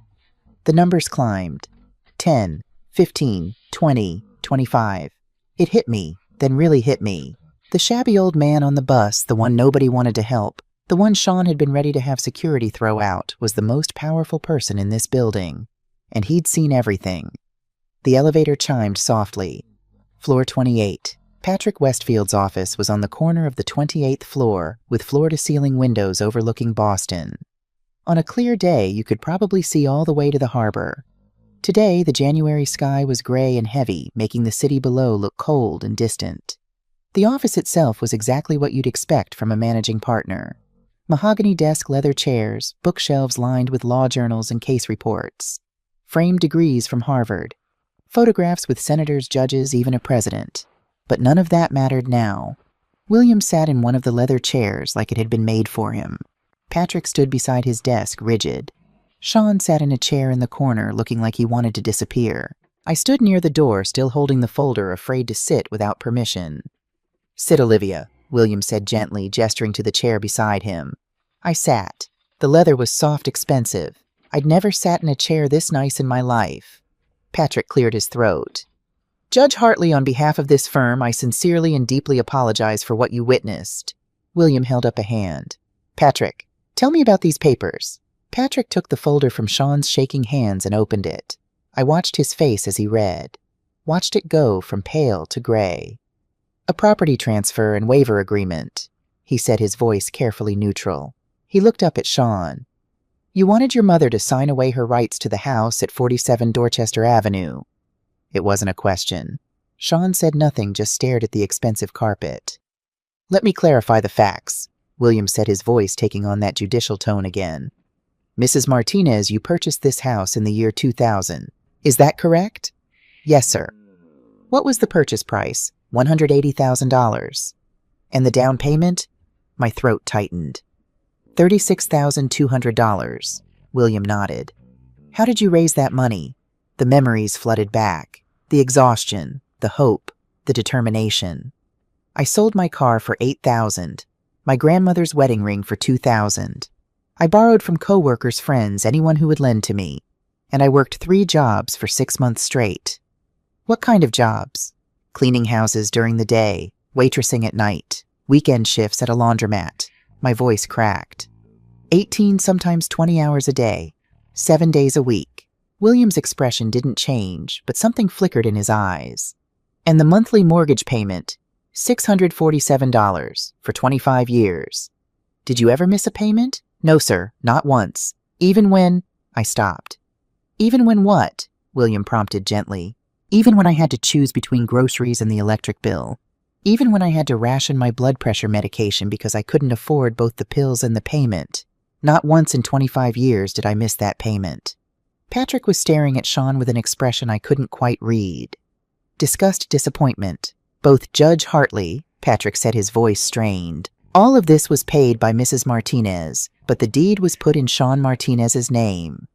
[SPEAKER 1] The numbers climbed. 10, 15, 20, 25. It hit me, then really hit me. The shabby old man on the bus, the one nobody wanted to help, the one Sean had been ready to have security throw out, was the most powerful person in this building. And he'd seen everything. The elevator chimed softly. Floor 28. Patrick Westfield's office was on the corner of the 28th floor, with floor-to-ceiling windows overlooking Boston. On a clear day, you could probably see all the way to the harbor. Today, the January sky was gray and heavy, making the city below look cold and distant. The office itself was exactly what you'd expect from a managing partner. Mahogany desk, leather chairs, bookshelves lined with law journals and case reports. Framed degrees from Harvard. Photographs with senators, judges, even a president. But none of that mattered now. William sat in one of the leather chairs like it had been made for him. Patrick stood beside his desk, rigid. Sean sat in a chair in the corner, looking like he wanted to disappear. I stood near the door, still holding the folder, afraid to sit without permission. Sit, Olivia, William said gently, gesturing to the chair beside him. I sat. The leather was soft, expensive. I'd never sat in a chair this nice in my life. Patrick cleared his throat. Judge Hartley, on behalf of this firm, I sincerely and deeply apologize for what you witnessed. William held up a hand. Patrick, tell me about these papers. Patrick took the folder from Sean's shaking hands and opened it. I watched his face as he read. Watched it go from pale to gray. A property transfer and waiver agreement, he said, his voice carefully neutral. He looked up at Sean. You wanted your mother to sign away her rights to the house at 47 Dorchester Avenue. It wasn't a question. Sean said nothing, just stared at the expensive carpet. Let me clarify the facts, William said, his voice taking on that judicial tone again. Mrs. Martinez, you purchased this house in the year 2000. Is that correct? Yes, sir. What was the purchase price? $180,000. And the down payment? My throat tightened. $36,200. William nodded. How did you raise that money? The memories flooded back. The exhaustion, the hope, the determination. I sold my car for $8,000. My grandmother's wedding ring for $2,000. I borrowed from co-workers, friends, anyone who would lend to me. And I worked 3 jobs for 6 months straight. What kind of jobs? Cleaning houses during the day, waitressing at night, weekend shifts at a laundromat. My voice cracked. 18, sometimes 20 hours a day, 7 days a week. William's expression didn't change, but something flickered in his eyes. And the monthly mortgage payment, $647 for 25 years. Did you ever miss a payment? No, sir, not once. Even when... I stopped. Even when what? William prompted gently. Even when I had to choose between groceries and the electric bill. Even when I had to ration my blood pressure medication because I couldn't afford both the pills and the payment. Not once in 25 years did I miss that payment. Patrick was staring at Sean with an expression I couldn't quite read. Disgust, disappointment. Both Judge Hartley, Patrick said, his voice strained. All of this was paid by Mrs. Martinez, but the deed was put in Sean Martinez's name.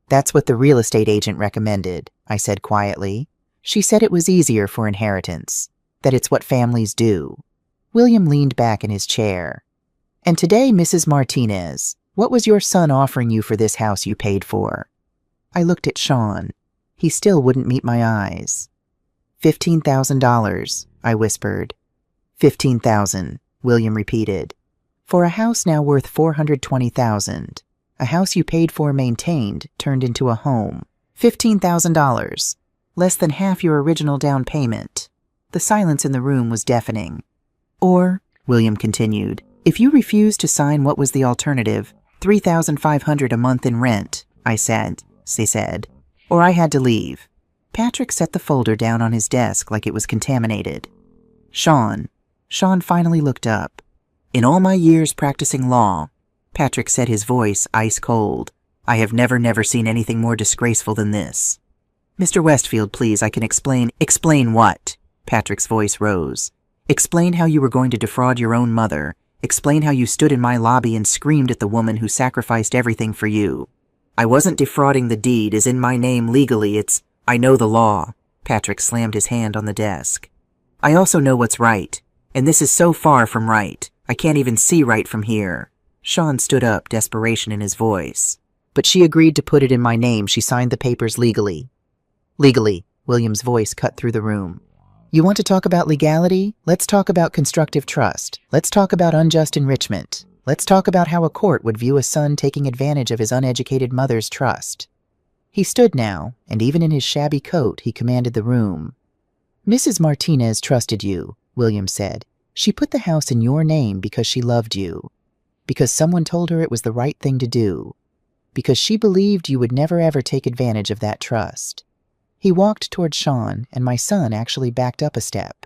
[SPEAKER 1] That's what the real estate agent recommended, I said quietly. She said it was easier for inheritance, that it's what families do. William leaned back in his chair. And today, Mrs. Martinez, what was your son offering you for this house you paid for? I looked at Sean. He still wouldn't meet my eyes. $15,000, I whispered. $15,000. William repeated. For a house now worth $420,000. A house you paid for maintained turned into a home. $15,000. Less than half your original down payment. The silence in the room was deafening. Or, William continued, if you refuse to sign what was the alternative, $3,500 a month in rent, I said, or I had to leave. Patrick set the folder down on his desk like it was contaminated. Sean finally looked up. In all my years practicing law, Patrick said, his voice ice cold, I have never seen anything more disgraceful than this. Mr. Westfield, please, I can explain. Explain what? Patrick's voice rose. Explain how you were going to defraud your own mother. Explain how you stood in my lobby and screamed at the woman who sacrificed everything for you. I wasn't defrauding. The deed is in my name legally. I know the law. Patrick slammed his hand on the desk. I also know what's right. And this is so far from right. I can't even see right from here. Sean stood up, desperation in his voice. But she agreed to put it in my name. She signed the papers legally. Legally, William's voice cut through the room. You want to talk about legality? Let's talk about constructive trust. Let's talk about unjust enrichment. Let's talk about how a court would view a son taking advantage of his uneducated mother's trust. He stood now, and even in his shabby coat, he commanded the room. Mrs. Martinez trusted you, William said. She put the house in your name because she loved you. Because someone told her it was the right thing to do. Because she believed you would never ever take advantage of that trust. He walked toward Sean, and my son actually backed up a step.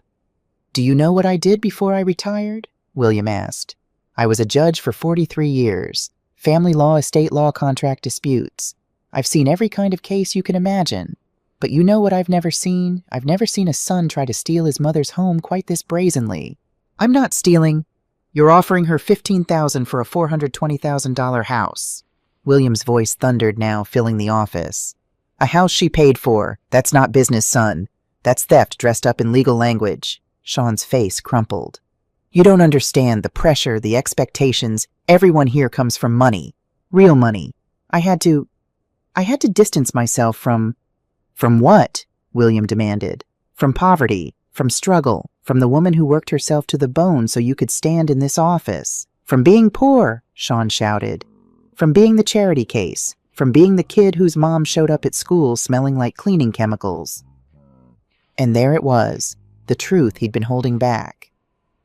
[SPEAKER 1] Do you know what I did before I retired? William asked. I was a judge for 43 years. Family law, estate law, contract disputes. I've seen every kind of case you can imagine. But you know what I've never seen? I've never seen a son try to steal his mother's home quite this brazenly. I'm not stealing. You're offering her $15,000 for a $420,000 house. William's voice thundered now, filling the office. A house she paid for. That's not business, son. That's theft dressed up in legal language. Sean's face crumpled. You don't understand the pressure, the expectations. Everyone here comes from money. Real money. I had to distance myself from what? William demanded. From poverty, from struggle, from the woman who worked herself to the bone so you could stand in this office. From being poor, Sean shouted. From being the charity case. From being the kid whose mom showed up at school smelling like cleaning chemicals. And there it was, the truth he'd been holding back.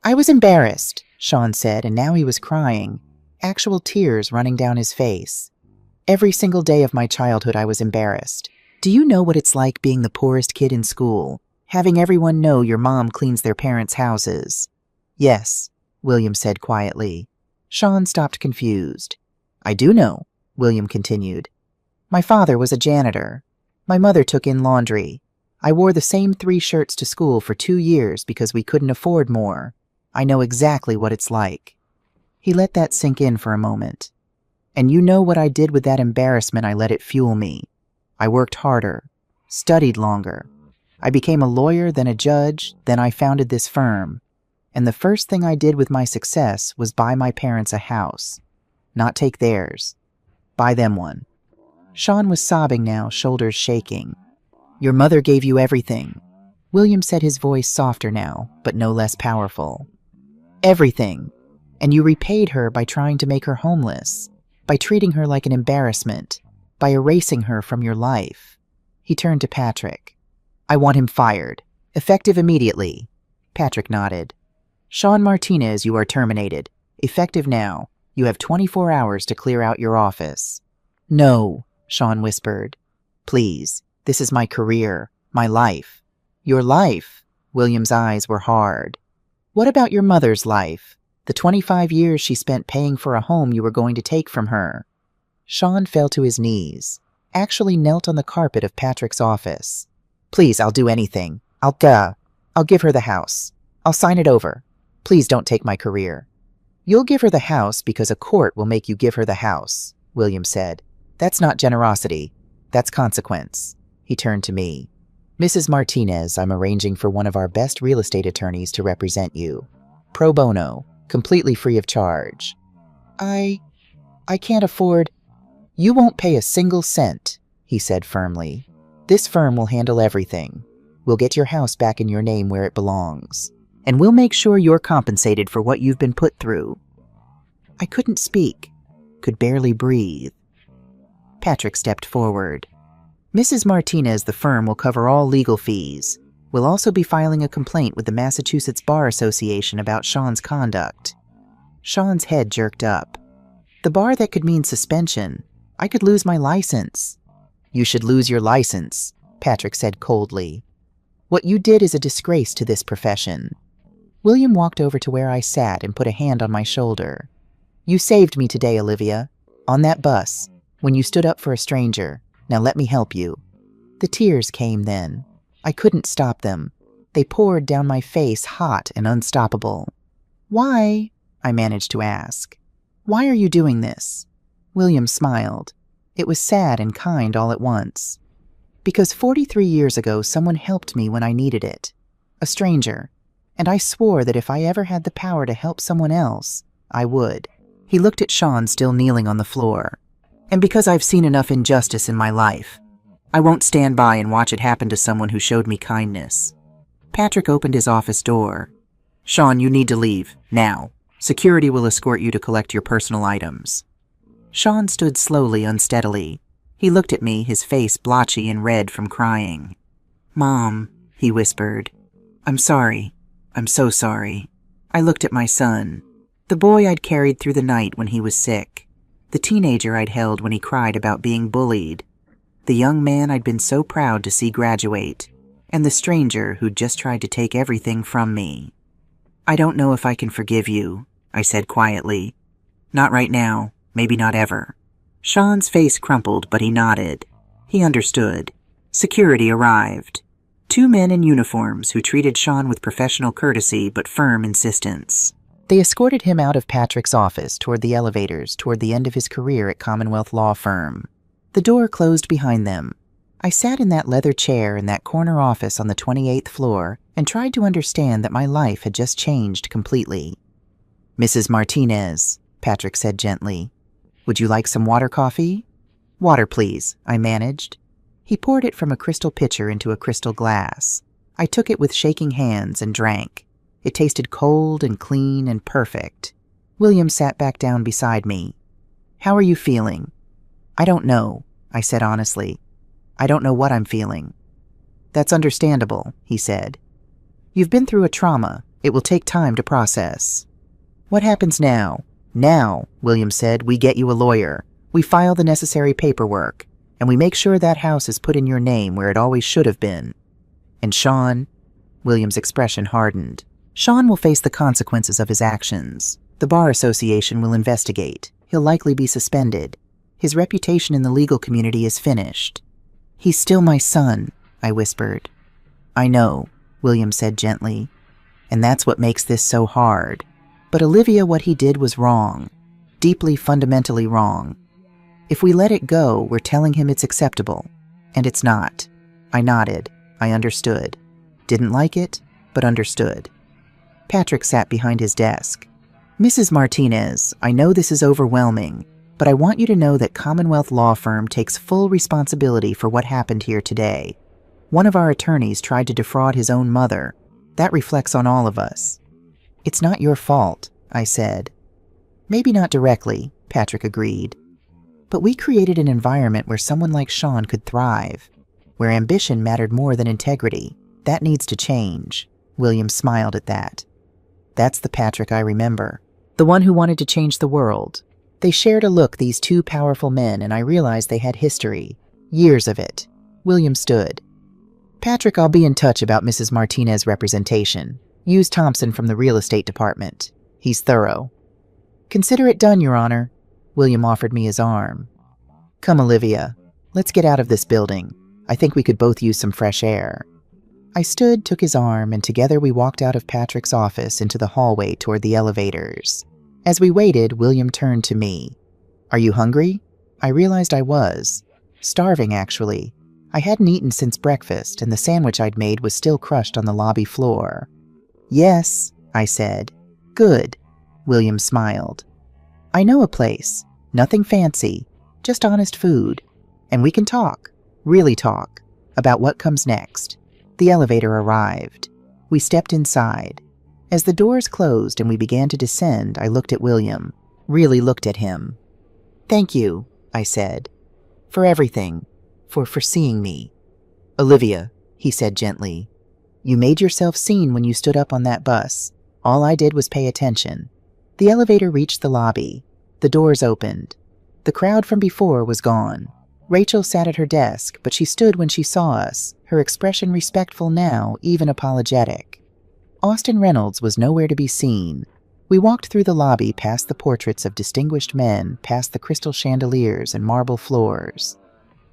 [SPEAKER 1] I was embarrassed, Sean said, and now he was crying, actual tears running down his face. Every single day of my childhood I was embarrassed. Do you know what it's like being the poorest kid in school? Having everyone know your mom cleans their parents' houses. Yes, William said quietly. Sean stopped confused. I do know, William continued. My father was a janitor. My mother took in laundry. I wore the same 3 shirts to school for 2 years because we couldn't afford more. I know exactly what it's like. He let that sink in for a moment. And you know what I did with that embarrassment? I let it fuel me. I worked harder, studied longer. I became a lawyer, then a judge, then I founded this firm. And the first thing I did with my success was buy my parents a house. Not take theirs. Buy them one. Sean was sobbing now, shoulders shaking. Your mother gave you everything. William said, his voice softer now, but no less powerful. Everything. And you repaid her by trying to make her homeless, by treating her like an embarrassment, by erasing her from your life. He turned to Patrick. I want him fired. Effective immediately. Patrick nodded. Sean Martinez, you are terminated. Effective now. You have 24 hours to clear out your office. No, Sean whispered. Please, this is my career, my life. Your life? William's eyes were hard. What about your mother's life? The 25 years she spent paying for a home you were going to take from her. Sean fell to his knees, actually knelt on the carpet of Patrick's office. Please, I'll do anything. I'll give her the house. I'll sign it over. Please don't take my career. You'll give her the house because a court will make you give her the house, William said. That's not generosity. That's consequence. He turned to me. Mrs. Martinez, I'm arranging for one of our best real estate attorneys to represent you. Pro bono, completely free of charge. I can't afford. You won't pay a single cent, he said firmly. This firm will handle everything. We'll get your house back in your name where it belongs. and we'll make sure you're compensated for what you've been put through." I couldn't speak, could barely breathe. Patrick stepped forward. "Mrs. Martinez, the firm will cover all legal fees. We'll also be filing a complaint with the Massachusetts Bar Association about Sean's conduct." Sean's head jerked up. "The bar that could mean suspension. I could lose my license." "You should lose your license," Patrick said coldly. "What you did is a disgrace to this profession." William walked over to where I sat and put a hand on my shoulder. "You saved me today, Olivia. On that bus, when you stood up for a stranger. Now let me help you." The tears came then. I couldn't stop them. They poured down my face, hot and unstoppable. "Why?" I managed to ask. "Why are you doing this?" William smiled. It was sad and kind all at once. "Because 43 years ago someone helped me when I needed it. A stranger. And I swore that if I ever had the power to help someone else, I would." He looked at Sean still kneeling on the floor. "And because I've seen enough injustice in my life, I won't stand by and watch it happen to someone who showed me kindness." Patrick opened his office door. "Sean, you need to leave, now. Security will escort you to collect your personal items." Sean stood slowly, unsteadily. He looked at me, his face blotchy and red from crying. "Mom," he whispered. "I'm sorry. I'm so sorry." I looked at my son, the boy I'd carried through the night when he was sick, the teenager I'd held when he cried about being bullied, the young man I'd been so proud to see graduate, and the stranger who'd just tried to take everything from me. "I don't know if I can forgive you," I said quietly. "Not right now, maybe not ever." Sean's face crumpled, but he nodded. He understood. Security arrived. 2 men in uniforms who treated Sean with professional courtesy but firm insistence. They escorted him out of Patrick's office toward the elevators toward the end of his career at Commonwealth Law Firm. The door closed behind them. I sat in that leather chair in that corner office on the 28th floor and tried to understand that my life had just changed completely. "Mrs. Martinez," Patrick said gently. "Would you like some water coffee?" "Water, please," I managed. He poured it from a crystal pitcher into a crystal glass. I took it with shaking hands and drank. It tasted cold and clean and perfect. William sat back down beside me. "How are you feeling?" "I don't know," I said honestly. "I don't know what I'm feeling." "That's understandable," he said. "You've been through a trauma. It will take time to process." "What happens now?" "Now," William said, "we get you a lawyer. We file the necessary paperwork, and we make sure that house is put in your name where it always should have been. And Sean," William's expression hardened, "Sean will face the consequences of his actions. The Bar Association will investigate. He'll likely be suspended. His reputation in the legal community is finished." "He's still my son," I whispered. "I know," William said gently, "and that's what makes this so hard. But Olivia, what he did was wrong. Deeply, fundamentally wrong. If we let it go, we're telling him it's acceptable. And it's not." I nodded. I understood. Didn't like it, but understood. Patrick sat behind his desk. "Mrs. Martinez, I know this is overwhelming, but I want you to know that Commonwealth Law Firm takes full responsibility for what happened here today. One of our attorneys tried to defraud his own mother. That reflects on all of us." "It's not your fault," I said. "Maybe not directly," Patrick agreed. "But we created an environment where someone like Sean could thrive, where ambition mattered more than integrity. That needs to change." William smiled at that. "That's the Patrick I remember, the one who wanted to change the world." They shared a look, these 2 powerful men, and I realized they had history. Years of it. William stood. "Patrick, I'll be in touch about Mrs. Martinez representation. Use Thompson from the real estate department. He's thorough." "Consider it done, Your Honor." William offered me his arm. "Come, Olivia. Let's get out of this building. I think we could both use some fresh air." I stood, took his arm, and together we walked out of Patrick's office into the hallway toward the elevators. As we waited, William turned to me. "Are you hungry?" I realized I was. Starving, actually. I hadn't eaten since breakfast, and the sandwich I'd made was still crushed on the lobby floor. "Yes," I said. "Good." William smiled. "I know a place. Nothing fancy. Just honest food. And we can talk. Really talk. About what comes next." The elevator arrived. We stepped inside. As the doors closed and we began to descend, I looked at William. Really looked at him. "Thank you," I said. "For everything. For seeing me." "Olivia," he said gently. "You made yourself seen when you stood up on that bus. All I did was pay attention." The elevator reached the lobby. The doors opened. The crowd from before was gone. Rachel sat at her desk, but she stood when she saw us, her expression respectful now, even apologetic. Austin Reynolds was nowhere to be seen. We walked through the lobby past the portraits of distinguished men, past the crystal chandeliers and marble floors.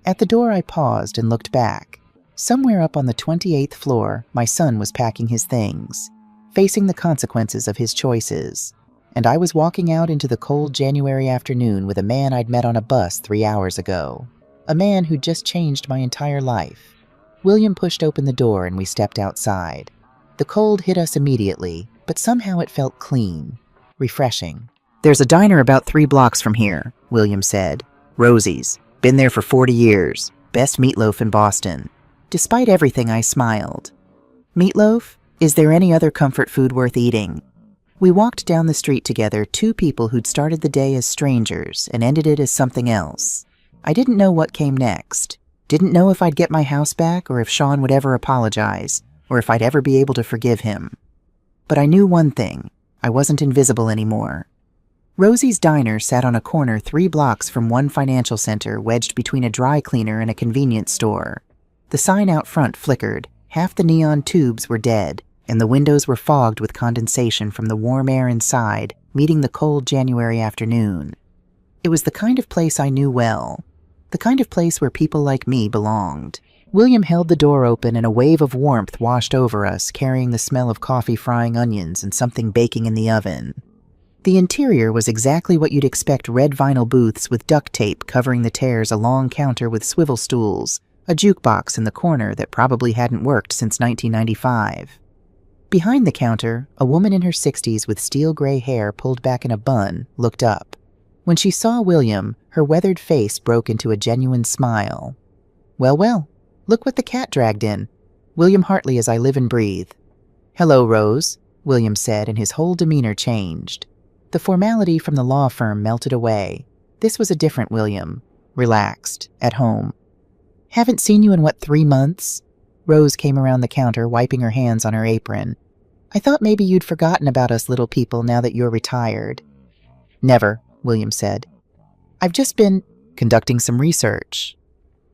[SPEAKER 1] At the door I paused and looked back. Somewhere up on the 28th floor, my son was packing his things, facing the consequences of his choices. And I was walking out into the cold January afternoon with a man I'd met on a bus 3 hours ago. A man who'd just changed my entire life. William pushed open the door and we stepped outside. The cold hit us immediately, but somehow it felt clean, refreshing. "There's a diner about 3 blocks from here," William said. "Rosie's. Been there for 40 years. Best meatloaf in Boston." Despite everything, I smiled. "Meatloaf? Is there any other comfort food worth eating?" We walked down the street together, 2 people who'd started the day as strangers and ended it as something else. I didn't know what came next. Didn't know if I'd get my house back or if Sean would ever apologize, or if I'd ever be able to forgive him. But I knew one thing. I wasn't invisible anymore. Rosie's Diner sat on a corner 3 blocks from one financial center wedged between a dry cleaner and a convenience store. The sign out front flickered, half the neon tubes were dead, and the windows were fogged with condensation from the warm air inside, meeting the cold January afternoon. It was the kind of place I knew well, the kind of place where people like me belonged. William held the door open and a wave of warmth washed over us, carrying the smell of coffee frying onions and something baking in the oven. The interior was exactly what you'd expect: red vinyl booths with duct tape covering the tears, a long counter with swivel stools, a jukebox in the corner that probably hadn't worked since 1995. Behind the counter, a woman in her 60s with steel gray hair pulled back in a bun looked up. When she saw William, her weathered face broke into a genuine smile. "Well, well, look what the cat dragged in. William Hartley as I live and breathe." "Hello, Rose," William said, and his whole demeanor changed. The formality from the law firm melted away. This was a different William, relaxed, at home. "Haven't seen you in, 3 months? Rose came around the counter, wiping her hands on her apron. "I thought maybe you'd forgotten about us little people now that you're retired." "Never," William said. "I've just been conducting some research."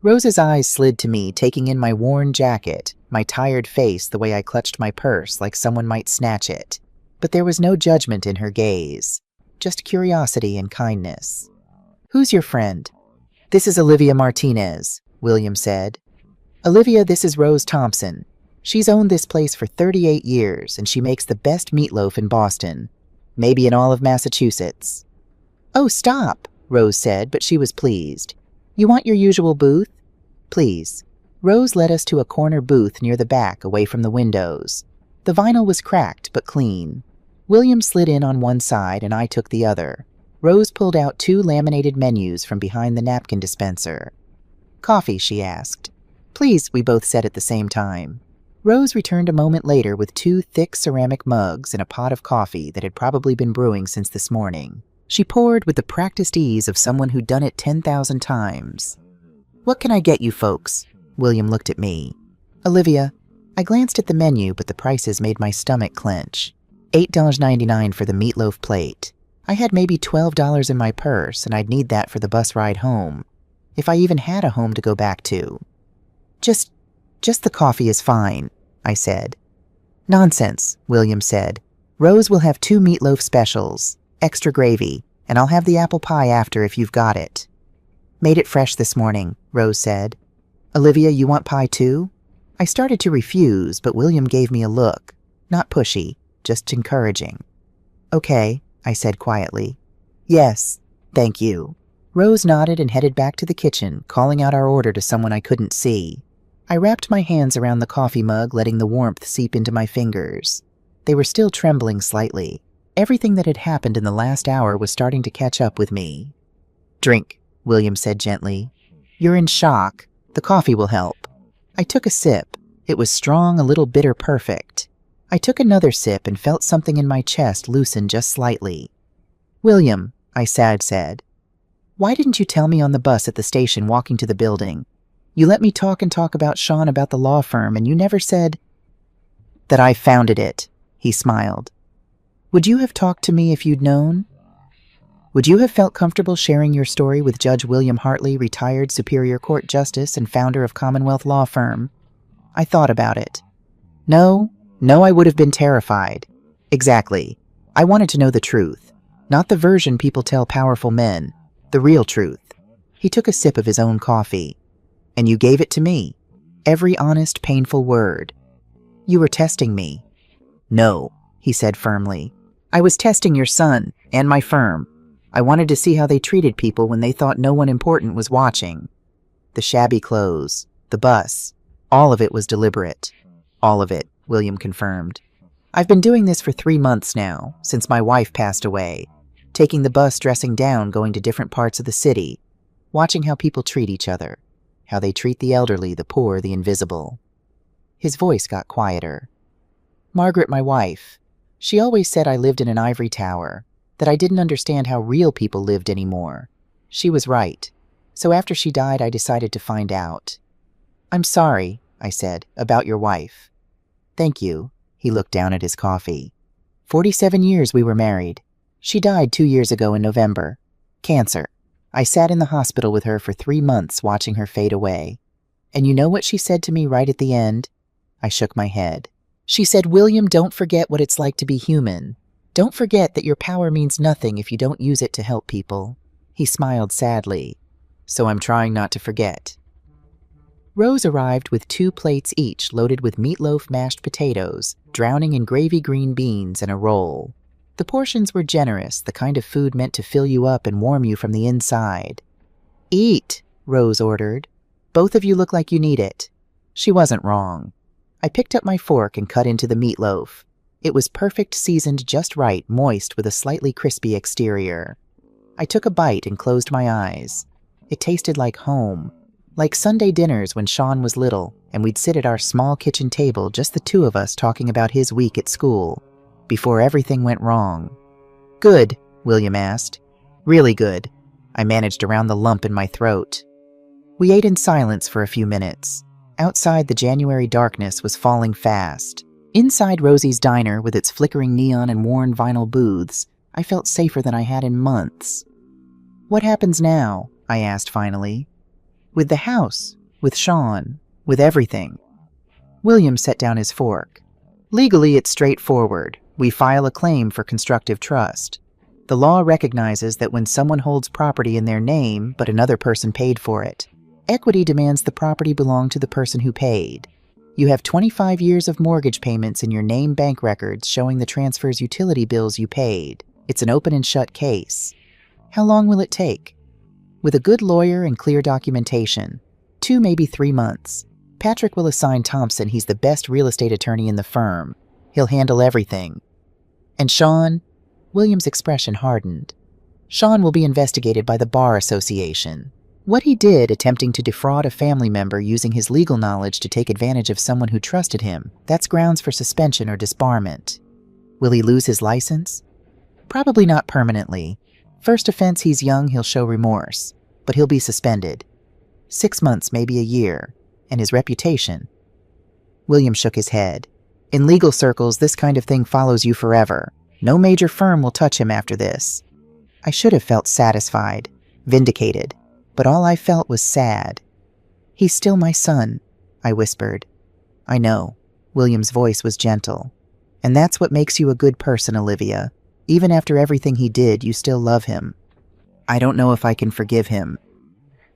[SPEAKER 1] Rose's eyes slid to me, taking in my worn jacket, my tired face, the way I clutched my purse like someone might snatch it. But there was no judgment in her gaze, just curiosity and kindness. "Who's your friend?" "This is Olivia Martinez," William said. "Olivia, this is Rose Thompson. She's owned this place for 38 years, and she makes the best meatloaf in Boston, maybe in all of Massachusetts." "Oh, stop," Rose said, but she was pleased. "You want your usual booth?" "Please." Rose led us to a corner booth near the back, away from the windows. The vinyl was cracked, but clean. William slid in on one side, and I took the other. Rose pulled out 2 laminated menus from behind the napkin dispenser. "Coffee?" she asked. "Please," we both said at the same time. Rose returned a moment later with 2 thick ceramic mugs and a pot of coffee that had probably been brewing since this morning. She poured with the practiced ease of someone who'd done it 10,000 times. "What can I get you folks?" William looked at me. "Olivia." I glanced at the menu, but the prices made my stomach clench. $8.99 for the meatloaf plate. I had maybe $12 in my purse, and I'd need that for the bus ride home, if I even had a home to go back to. Just the coffee is fine," I said. "Nonsense," William said. "Rose will have 2 meatloaf specials, extra gravy, and I'll have the apple pie after if you've got it." "Made it fresh this morning," Rose said. "Olivia, you want pie too?" I started to refuse, but William gave me a look, not pushy, just encouraging. "Okay," I said quietly. "Yes, thank you." Rose nodded and headed back to the kitchen, calling out our order to someone I couldn't see. I wrapped my hands around the coffee mug, letting the warmth seep into my fingers. They were still trembling slightly. Everything that had happened in the last hour was starting to catch up with me. "Drink," William said gently. "You're in shock. The coffee will help." I took a sip. It was strong, a little bitter, perfect. I took another sip and felt something in my chest loosen just slightly. "William," I said, "why didn't you tell me on the bus at the station walking to the building? You let me talk about Sean about the law firm, and you never said—" "That I founded it," he smiled. "Would you have talked to me if you'd known? Would you have felt comfortable sharing your story with Judge William Hartley, retired Superior Court Justice and founder of Commonwealth Law Firm?" I thought about it. No, I would have been terrified. Exactly. I wanted to know the truth. Not the version people tell powerful men. The real truth. He took a sip of his own coffee. "And you gave it to me. Every honest, painful word. You were testing me." "No," he said firmly. "I was testing your son and my firm. I wanted to see how they treated people when they thought no one important was watching. The shabby clothes, the bus, all of it was deliberate." "All of it," William confirmed. "I've been doing this for 3 months now, since my wife passed away. Taking the bus, dressing down, going to different parts of the city, watching how people treat each other, how they treat the elderly, the poor, the invisible." His voice got quieter. "Margaret, my wife, she always said I lived in an ivory tower, that I didn't understand how real people lived anymore. She was right. So after she died, I decided to find out." "I'm sorry," I said, "about your wife." "Thank you." He looked down at his coffee. 47 years we were married. She died 2 years ago in November. Cancer. I sat in the hospital with her for 3 months watching her fade away. And you know what she said to me right at the end? I shook my head. She said, "William, don't forget what it's like to be human. Don't forget that your power means nothing if you don't use it to help people." He smiled sadly. "So I'm trying not to forget." Rose arrived with 2 plates each loaded with meatloaf, mashed potatoes, drowning in gravy green beans, and a roll. The portions were generous, the kind of food meant to fill you up and warm you from the inside. "Eat," Rose ordered. "Both of you look like you need it." She wasn't wrong. I picked up my fork and cut into the meatloaf. It was perfect, seasoned just right, moist with a slightly crispy exterior. I took a bite and closed my eyes. It tasted like home. Like Sunday dinners when Sean was little, and we'd sit at our small kitchen table, just the 2 of us talking about his week at school, before everything went wrong. "Good?" William asked. "Really good." I managed around the lump in my throat. We ate in silence for a few minutes. Outside, the January darkness was falling fast. Inside Rosie's diner, with its flickering neon and worn vinyl booths, I felt safer than I had in months. "What happens now?" I asked finally. "With the house, with Sean, with everything." William set down his fork. "Legally, it's straightforward. We file a claim for constructive trust. The law recognizes that when someone holds property in their name, but another person paid for it, equity demands the property belong to the person who paid. You have 25 years of mortgage payments in your name bank records showing the transfer's utility bills you paid. It's an open and shut case. How long will it take? With a good lawyer and clear documentation, 2, maybe 3 months. Patrick will assign Thompson. He's the best real estate attorney in the firm. He'll handle everything. And Sean?" William's expression hardened. "Sean will be investigated by the Bar Association. What he did, attempting to defraud a family member using his legal knowledge to take advantage of someone who trusted him, that's grounds for suspension or disbarment. Will he lose his license? Probably not permanently. First offense, he's young, he'll show remorse. But he'll be suspended. 6 months, maybe a year. And his reputation." William shook his head. "In legal circles, this kind of thing follows you forever. No major firm will touch him after this." I should have felt satisfied, vindicated, but all I felt was sad. "He's still my son," I whispered. "I know." William's voice was gentle. "And that's what makes you a good person, Olivia. Even after everything he did, you still love him." "I don't know if I can forgive him."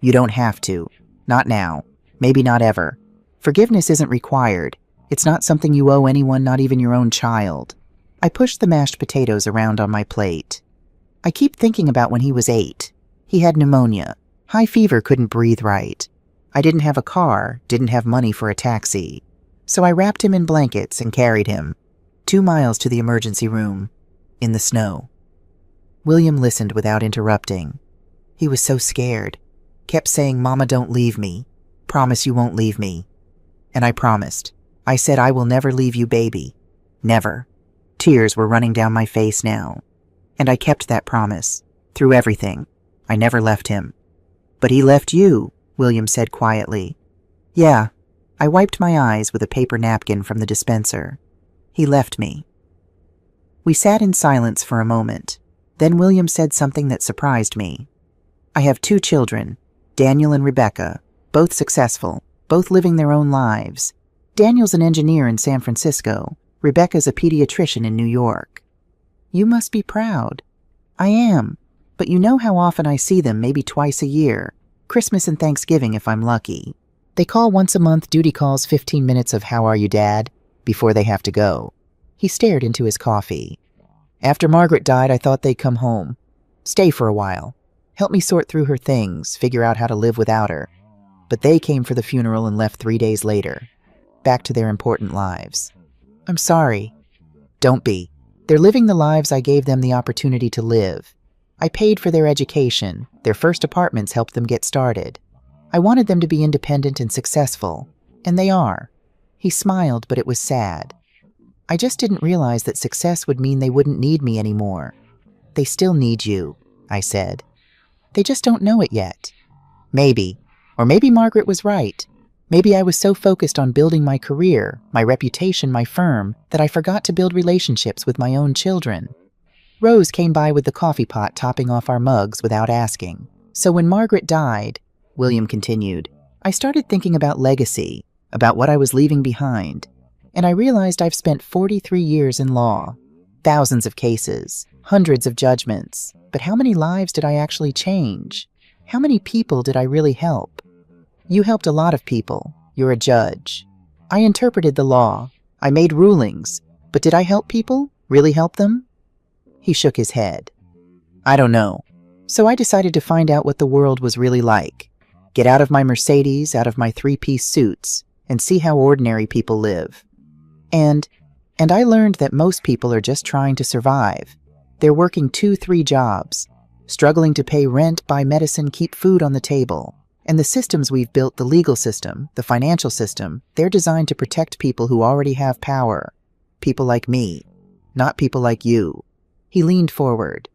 [SPEAKER 1] "You don't have to. Not now. Maybe not ever. Forgiveness isn't required. It's not something you owe anyone, not even your own child." I pushed the mashed potatoes around on my plate. "I keep thinking about when he was 8. He had pneumonia. High fever, couldn't breathe right. I didn't have a car, didn't have money for a taxi. So I wrapped him in blankets and carried him 2 miles to the emergency room, in the snow." William listened without interrupting. He was so scared. Kept saying, "Mama, don't leave me. Promise you won't leave me." And I promised. I said, "I will never leave you, baby. Never. Tears were running down my face now. And I kept that promise. Through everything. I never left him. But he left you, William said quietly. Yeah. I wiped my eyes with a paper napkin from the dispenser. He left me. We sat in silence for a moment. Then William said something that surprised me. I have 2 children, Daniel and Rebecca, both successful, both living their own lives. Daniel's an engineer in San Francisco. Rebecca's a pediatrician in New York. You must be proud. I am, but you know how often I see them, maybe twice a year, Christmas and Thanksgiving if I'm lucky. They call once a month, duty calls 15 minutes of "How are you, Dad?" before they have to go. He stared into his coffee. After Margaret died, I thought they'd come home. Stay for a while. Help me sort through her things, figure out how to live without her. But they came for the funeral and left 3 days later. Back to their important lives. I'm sorry. Don't be. They're living the lives I gave them the opportunity to live. I paid for their education. Their first apartments helped them get started. I wanted them to be independent and successful. And they are. He smiled, but it was sad. I just didn't realize that success would mean they wouldn't need me anymore. They still need you, I said. They just don't know it yet. Maybe. Or maybe Margaret was right. Maybe I was so focused on building my career, my reputation, my firm, that I forgot to build relationships with my own children. Rose came by with the coffee pot topping off our mugs without asking. So when Margaret died, William continued, I started thinking about legacy, about what I was leaving behind. And I realized I've spent 43 years in law. Thousands of cases, hundreds of judgments. But how many lives did I actually change? How many people did I really help? You helped a lot of people. You're a judge. I interpreted the law. I made rulings. But did I help people? Really help them? He shook his head. I don't know. So I decided to find out what the world was really like. Get out of my Mercedes, out of my 3-piece suits, and see how ordinary people live. And I learned that most people are just trying to survive. They're working 2-3 jobs, struggling to pay rent, buy medicine, keep food on the table. And the systems we've built, the legal system, the financial system, they're designed to protect people who already have power. People like me, not people like you. He leaned forward.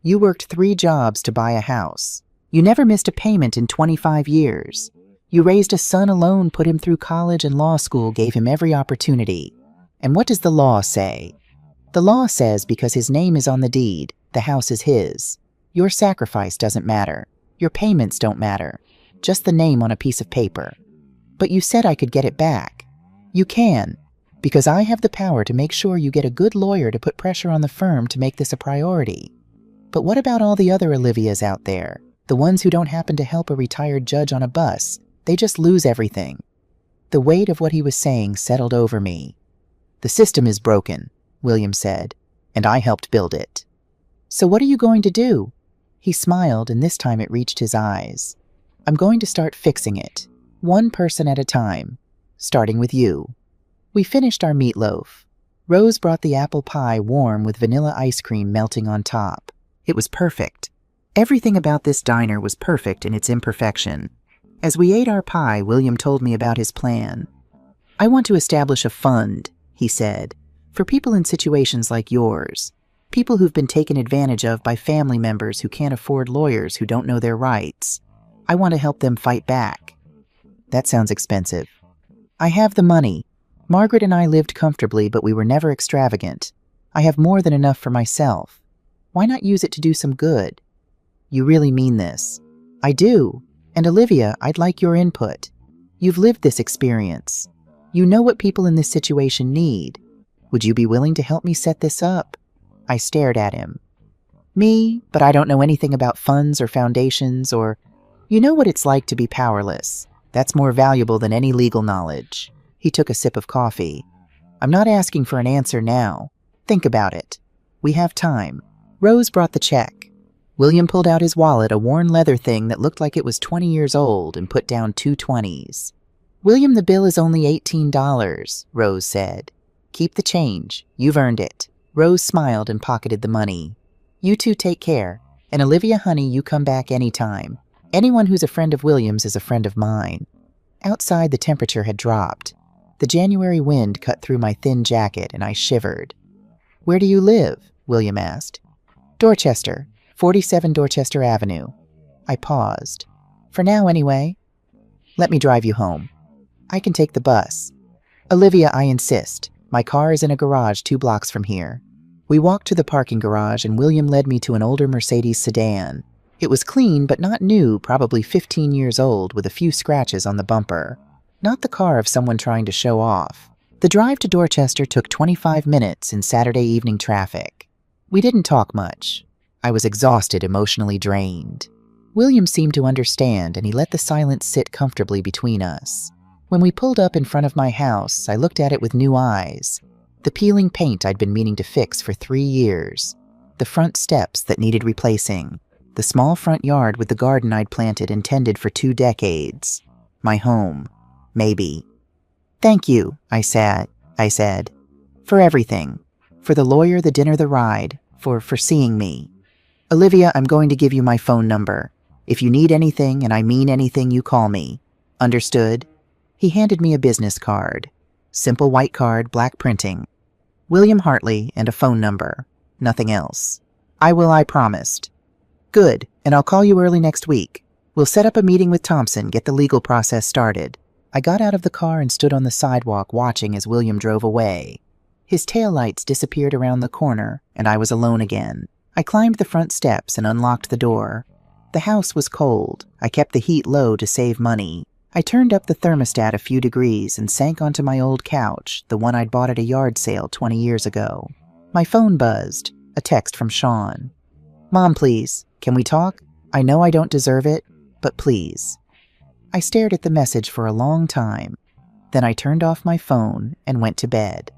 [SPEAKER 1] You worked 3 jobs to buy a house. You never missed a payment in 25 years. You raised a son alone, put him through college and law school, gave him every opportunity. And what does the law say? The law says because his name is on the deed, the house is his. Your sacrifice doesn't matter. Your payments don't matter. Just the name on a piece of paper. But you said I could get it back. You can, because I have the power to make sure you get a good lawyer to put pressure on the firm to make this a priority. But what about all the other Olivias out there? The ones who don't happen to help a retired judge on a bus? They just lose everything. The weight of what he was saying settled over me. The system is broken, William said, and I helped build it. So what are you going to do? He smiled, and this time it reached his eyes. I'm going to start fixing it, one person at a time, starting with you. We finished our meatloaf. Rose brought the apple pie warm with vanilla ice cream melting on top. It was perfect. Everything about this diner was perfect in its imperfection. As we ate our pie, William told me about his plan. I want to establish a fund, he said, for people in situations like yours. People who've been taken advantage of by family members who can't afford lawyers who don't know their rights. I want to help them fight back. That sounds expensive. I have the money. Margaret and I lived comfortably, but we were never extravagant. I have more than enough for myself. Why not use it to do some good? You really mean this? I do. And Olivia, I'd like your input. You've lived this experience. You know what people in this situation need. Would you be willing to help me set this up? I stared at him. Me, but I don't know anything about funds or foundations or... You know what it's like to be powerless. That's more valuable than any legal knowledge. He took a sip of coffee. I'm not asking for an answer now. Think about it. We have time. Rose brought the check. William pulled out his wallet, a worn leather thing that looked like it was 20 years old, and put down 2 20s. William, the bill is only $18, Rose said. Keep the change. You've earned it. Rose smiled and pocketed the money. You two take care. And Olivia, honey, you come back anytime. Anyone who's a friend of William's is a friend of mine. Outside, the temperature had dropped. The January wind cut through my thin jacket and I shivered. "Where do you live?" William asked. "Dorchester, 47 Dorchester Avenue." I paused. "For now, anyway." "Let me drive you home." "I can take the bus." "Olivia, I insist. My car is in a garage 2 blocks from here." We walked to the parking garage and William led me to an older Mercedes sedan. It was clean but not new, probably 15 years old, with a few scratches on the bumper. Not the car of someone trying to show off. The drive to Dorchester took 25 minutes in Saturday evening traffic. We didn't talk much. I was exhausted, emotionally drained. William seemed to understand, and he let the silence sit comfortably between us. When we pulled up in front of my house, I looked at it with new eyes. The peeling paint I'd been meaning to fix for 3 years. The front steps that needed replacing. The small front yard with the garden I'd planted and tended for 2 decades. My home. Maybe. "Thank you," I said. "For everything. For the lawyer, the dinner, the ride. For seeing me. Olivia, I'm going to give you my phone number. If you need anything, and I mean anything, you call me. Understood?" He handed me a business card. Simple white card, black printing. William Hartley and a phone number. Nothing else. "I will, I promised." "Good, and I'll call you early next week. We'll set up a meeting with Thompson, get the legal process started." I got out of the car and stood on the sidewalk watching as William drove away. His taillights disappeared around the corner, and I was alone again. I climbed the front steps and unlocked the door. The house was cold. I kept the heat low to save money. I turned up the thermostat a few degrees and sank onto my old couch, the one I'd bought at a yard sale 20 years ago. My phone buzzed. A text from Sean. "Mom, please, can we talk? I know I don't deserve it, but please." I stared at the message for a long time. Then I turned off my phone and went to bed.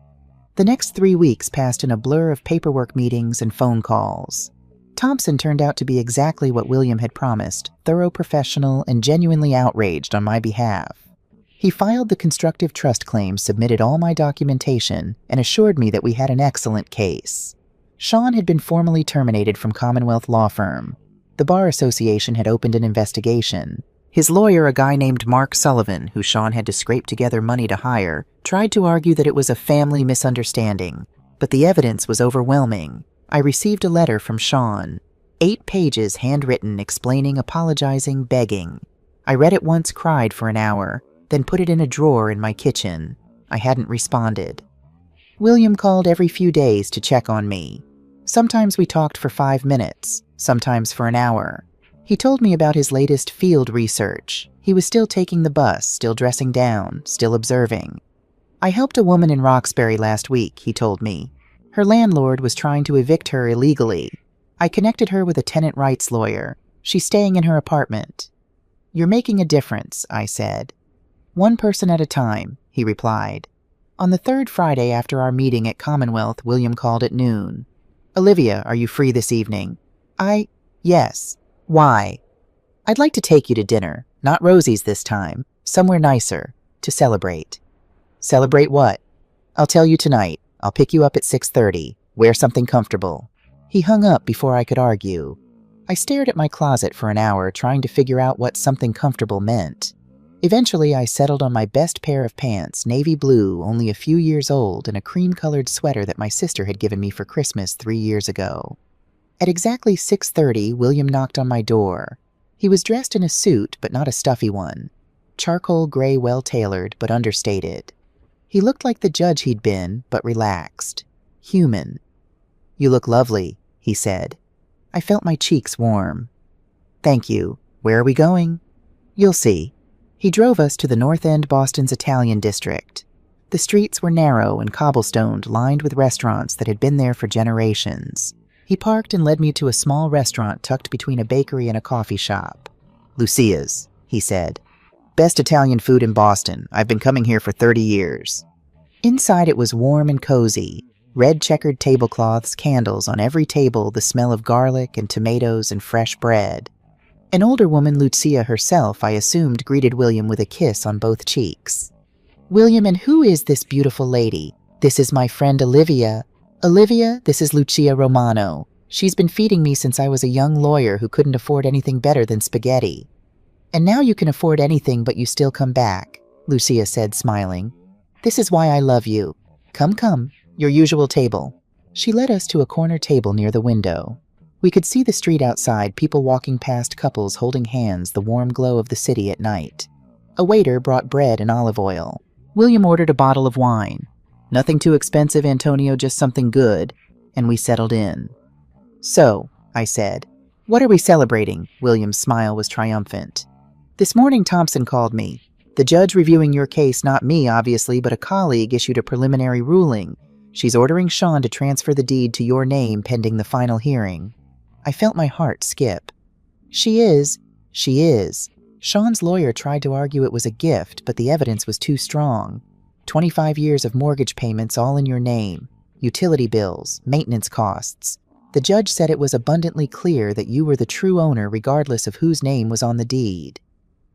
[SPEAKER 1] The next 3 weeks passed in a blur of paperwork meetings and phone calls. Thompson turned out to be exactly what William had promised, thorough, professional, and genuinely outraged on my behalf. He filed the constructive trust claim, submitted all my documentation, and assured me that we had an excellent case. Sean had been formally terminated from Commonwealth Law Firm. The Bar Association had opened an investigation. His lawyer, a guy named Mark Sullivan, who Sean had to scrape together money to hire, tried to argue that it was a family misunderstanding, but the evidence was overwhelming. I received a letter from Sean. 8 pages handwritten, explaining, apologizing, begging. I read it once, cried for an hour, then put it in a drawer in my kitchen. I hadn't responded. William called every few days to check on me. Sometimes we talked for 5 minutes, sometimes for an hour. He told me about his latest field research. He was still taking the bus, still dressing down, still observing. "I helped a woman in Roxbury last week," he told me. "Her landlord was trying to evict her illegally. I connected her with a tenant rights lawyer. She's staying in her apartment." "You're making a difference," I said. "One person at a time," he replied. On the 3rd Friday after our meeting at Commonwealth, William called at noon. "Olivia, are you free this evening?" "Yes." "Why?" "I'd like to take you to dinner. Not Rosie's this time. Somewhere nicer. To celebrate." "Celebrate what?" "I'll tell you tonight. I'll pick you up at 6:30. Wear something comfortable." He hung up before I could argue. I stared at my closet for an hour, trying to figure out what something comfortable meant. Eventually, I settled on my best pair of pants, navy blue, only a few years old, and a cream-colored sweater that my sister had given me for Christmas 3 years ago. At exactly 6:30, William knocked on my door. He was dressed in a suit, but not a stuffy one. Charcoal gray, well-tailored, but understated. He looked like the judge he'd been, but relaxed. Human. "You look lovely," he said. I felt my cheeks warm. "Thank you. Where are we going?" "You'll see." He drove us to the North End, Boston's Italian district. The streets were narrow and cobblestoned, lined with restaurants that had been there for generations. He parked and led me to a small restaurant tucked between a bakery and a coffee shop. "Lucia's," he said. "Best Italian food in Boston. I've been coming here for 30 years. Inside it was warm and cozy. Red checkered tablecloths, candles on every table, the smell of garlic and tomatoes and fresh bread. An older woman, Lucia herself, I assumed, greeted William with a kiss on both cheeks. "William, and who is this beautiful lady?" "This is my friend Olivia." "Olivia, this is Lucia Romano. She's been feeding me since I was a young lawyer who couldn't afford anything better than spaghetti." "And now you can afford anything, but you still come back," Lucia said, smiling. This is why I love you. Come, come, your usual table." She led us to a corner table near the window. We could see the street outside, people walking past, couples holding hands, the warm glow of the city at night. A waiter brought bread and olive oil. William ordered a bottle of wine. "Nothing too expensive, Antonio, just something good," and we settled in. "So," I said. "What are we celebrating?" William's smile was triumphant. "This morning Thompson called me. The judge reviewing your case, not me, obviously, but a colleague, issued a preliminary ruling. She's ordering Sean to transfer the deed to your name pending the final hearing." I felt my heart skip. She is. Sean's lawyer tried to argue it was a gift, but the evidence was too strong. 25 years of mortgage payments all in your name, utility bills, maintenance costs. The judge said it was abundantly clear that you were the true owner regardless of whose name was on the deed.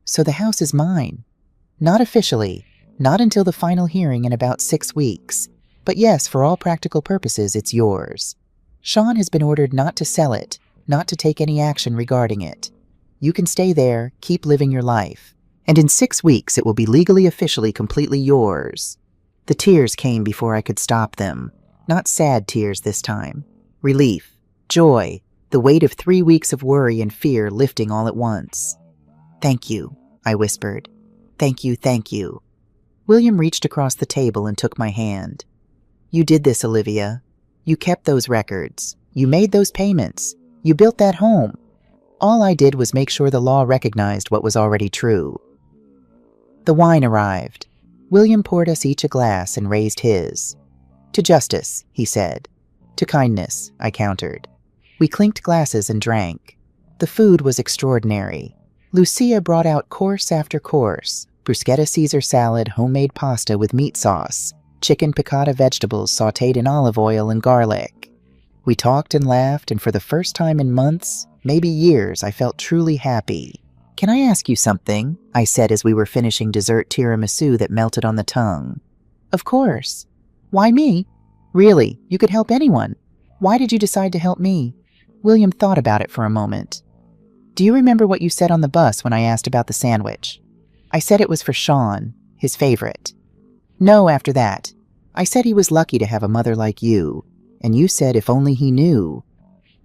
[SPEAKER 1] So the house is mine. Not officially, not until the final hearing in about 6 weeks. But yes, for all practical purposes, it's yours. Sean has been ordered not to sell it, not to take any action regarding it. You can stay there, keep living your life. And in 6 weeks, it will be legally, officially, completely yours. The tears came before I could stop them. Not sad tears this time. Relief, joy, the weight of 3 weeks of worry and fear lifting all at once. "Thank you," I whispered. "Thank you, thank you." William reached across the table and took my hand. "You did this, Olivia. You kept those records. You made those payments. You built that home. All I did was make sure the law recognized what was already true." The wine arrived. William poured us each a glass and raised his. "To justice," he said. "To kindness," I countered. We clinked glasses and drank. The food was extraordinary. Lucia brought out course after course: bruschetta Caesar salad, homemade pasta with meat sauce, chicken piccata vegetables sautéed in olive oil and garlic. We talked and laughed, and for the first time in months, maybe years, I felt truly happy. "Can I ask you something?" I said as we were finishing dessert tiramisu that melted on the tongue. "Of course." "Why me?" "Really, you could help anyone. Why did you decide to help me?" William thought about it for a moment. "Do you remember what you said on the bus when I asked about the sandwich?" "I said it was for Sean, his favorite." "No, after that. I said he was lucky to have a mother like you, and you said if only he knew."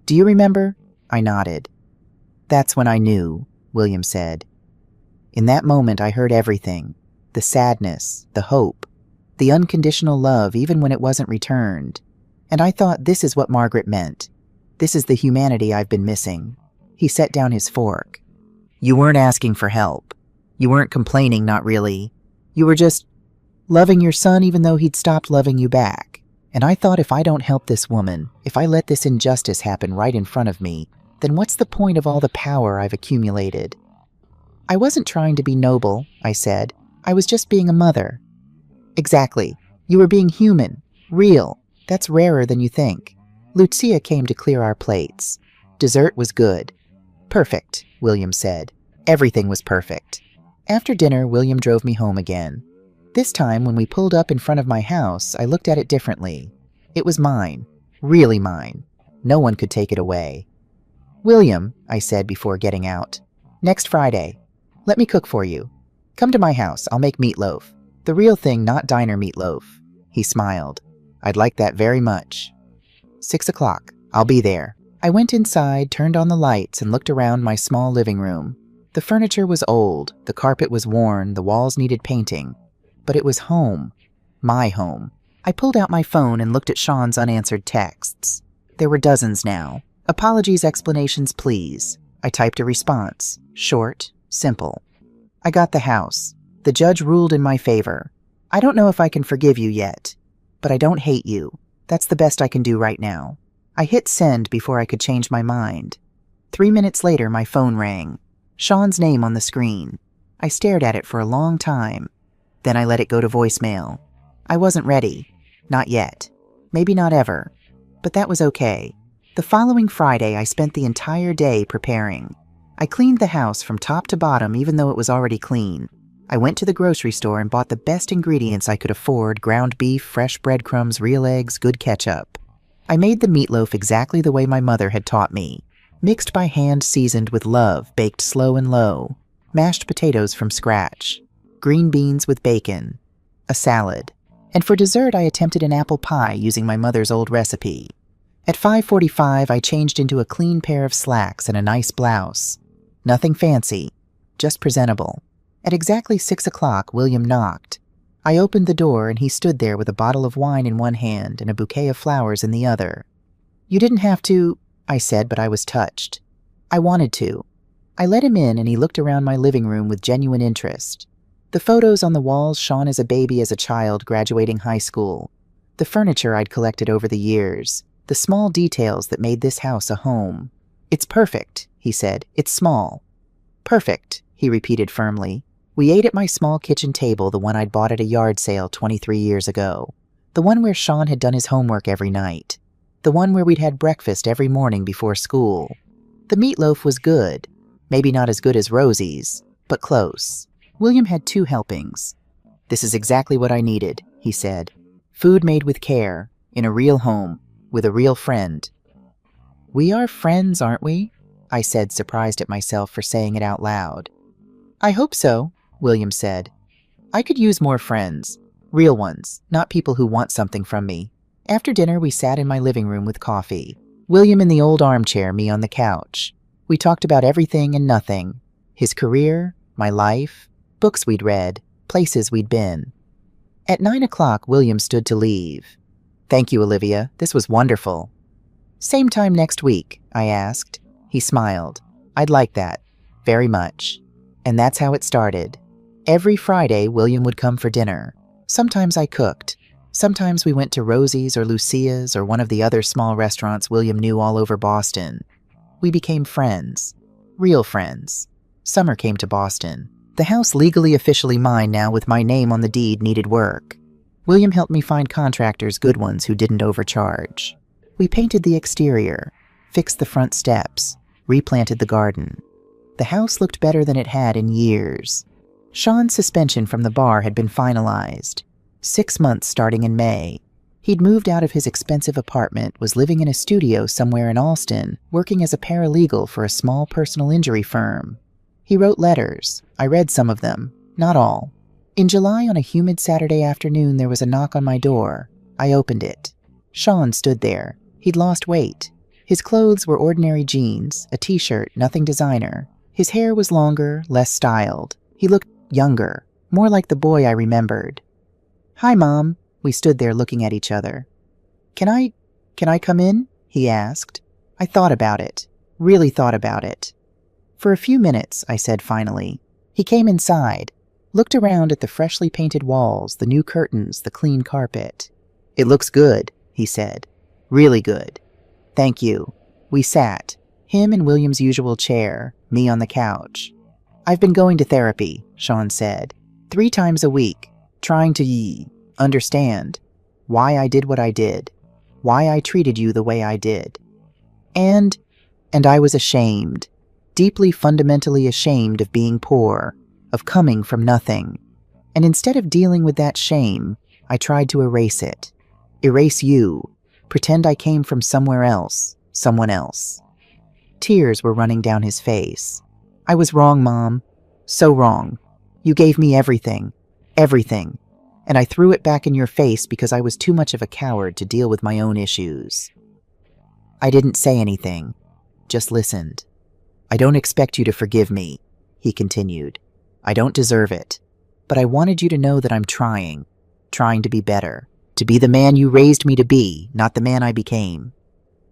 [SPEAKER 1] "Do you remember?" I nodded. "That's when I knew," William said. In that moment I heard everything: the sadness, the hope, the unconditional love even when it wasn't returned. And I thought, this is what Margaret meant. This is the humanity I've been missing. He set down his fork. "You weren't asking for help. You weren't complaining, not really. You were just loving your son even though he'd stopped loving you back. And I thought, if I don't help this woman, if I let this injustice happen right in front of me, then what's the point of all the power I've accumulated?" "I wasn't trying to be noble," I said. "I was just being a mother." "Exactly. You were being human, real. That's rarer than you think." Lucia came to clear our plates. Dessert was good. "Perfect," William said. Everything was perfect. After dinner, William drove me home again. This time, when we pulled up in front of my house, I looked at it differently. It was mine. Really mine. No one could take it away. "William," I said before getting out, "next Friday, let me cook for you. Come to my house. I'll make meatloaf. The real thing, not diner meatloaf." He smiled. "I'd like that very much." 6 o'clock. I'll be there. I went inside, turned on the lights, and looked around my small living room. The furniture was old, the carpet was worn, the walls needed painting. But it was home. My home. I pulled out my phone and looked at Sean's unanswered texts. There were dozens now. "Apologies, explanations, please." I typed a response. Short, simple. "I got the house. The judge ruled in my favor. I don't know if I can forgive you yet, but I don't hate you. That's the best I can do right now." I hit send before I could change my mind. 3 minutes later, my phone rang. Sean's name on the screen. I stared at it for a long time. Then I let it go to voicemail. I wasn't ready. Not yet. Maybe not ever. But that was okay. The following Friday, I spent the entire day preparing. I cleaned the house from top to bottom even though it was already clean. I went to the grocery store and bought the best ingredients I could afford: ground beef, fresh breadcrumbs, real eggs, good ketchup. I made the meatloaf exactly the way my mother had taught me. Mixed by hand, seasoned with love, baked slow and low. Mashed potatoes from scratch. Green beans with bacon. a salad. And for dessert, I attempted an apple pie using my mother's old recipe. At 5:45, I changed into a clean pair of slacks and a nice blouse. Nothing fancy, just presentable. At exactly 6 o'clock, William knocked. I opened the door and he stood there with a bottle of wine in one hand and a bouquet of flowers in the other. "You didn't have to," I said, but I was touched. I wanted to. I let him in and he looked around my living room with genuine interest. The photos on the walls shone as a baby as a child graduating high school. The furniture I'd collected over the years. The small details that made this house a home. "It's perfect," he said. "It's small." "Perfect," he repeated firmly. We ate at my small kitchen table, the one I'd bought at a yard sale 23 years ago. The one where Sean had done his homework every night. The one where we'd had breakfast every morning before school. The meatloaf was good. Maybe not as good as Rosie's, but close. William had 2 helpings. "This is exactly what I needed," he said. "Food made with care, in a real home, with a real friend." "We are friends, aren't we?" I said, surprised at myself for saying it out loud. "I hope so," William said. "I could use more friends. Real ones, not people who want something from me." After dinner, we sat in my living room with coffee. William in the old armchair, me on the couch. We talked about everything and nothing. His career, my life, books we'd read, places we'd been. At 9 o'clock, William stood to leave. "Thank you, Olivia. This was wonderful." "Same time next week?" I asked. He smiled. "I'd like that. Very much." And that's how it started. Every Friday, William would come for dinner. Sometimes I cooked. Sometimes we went to Rosie's or Lucia's or one of the other small restaurants William knew all over Boston. We became friends. Real friends. Summer came to Boston. The house legally officially mine now with my name on the deed needed work. William helped me find contractors, good ones who didn't overcharge. We painted the exterior, fixed the front steps, replanted the garden. The house looked better than it had in years. Sean's suspension from the bar had been finalized. 6 months starting in May. He'd moved out of his expensive apartment, was living in a studio somewhere in Allston, working as a paralegal for a small personal injury firm. He wrote letters. I read some of them, not all. In July, on a humid Saturday afternoon, there was a knock on my door. I opened it. Sean stood there. He'd lost weight. His clothes were ordinary jeans, a t-shirt, nothing designer. His hair was longer, less styled. He looked younger, more like the boy I remembered. "Hi, Mom." We stood there looking at each other. Can I come in?" he asked. I thought about it. Really thought about it. "For a few minutes," I said finally. He came inside, looked around at the freshly painted walls, the new curtains, the clean carpet. "It looks good," he said. "Really good." "Thank you." We sat, him in William's usual chair, me on the couch. "I've been going to therapy," Sean said. 3 times a week, trying to understand why I did what I did, why I treated you the way I did. And I was ashamed, deeply fundamentally ashamed of being poor, of coming from nothing. And instead of dealing with that shame, I tried to erase it. Erase you, pretend I came from somewhere else, someone else. Tears were running down his face. "I was wrong, Mom. So wrong. You gave me everything. Everything. And I threw it back in your face because I was too much of a coward to deal with my own issues." I didn't say anything, just listened. "I don't expect you to forgive me," he continued. "I don't deserve it. But I wanted you to know that I'm trying to be better, to be the man you raised me to be, not the man I became."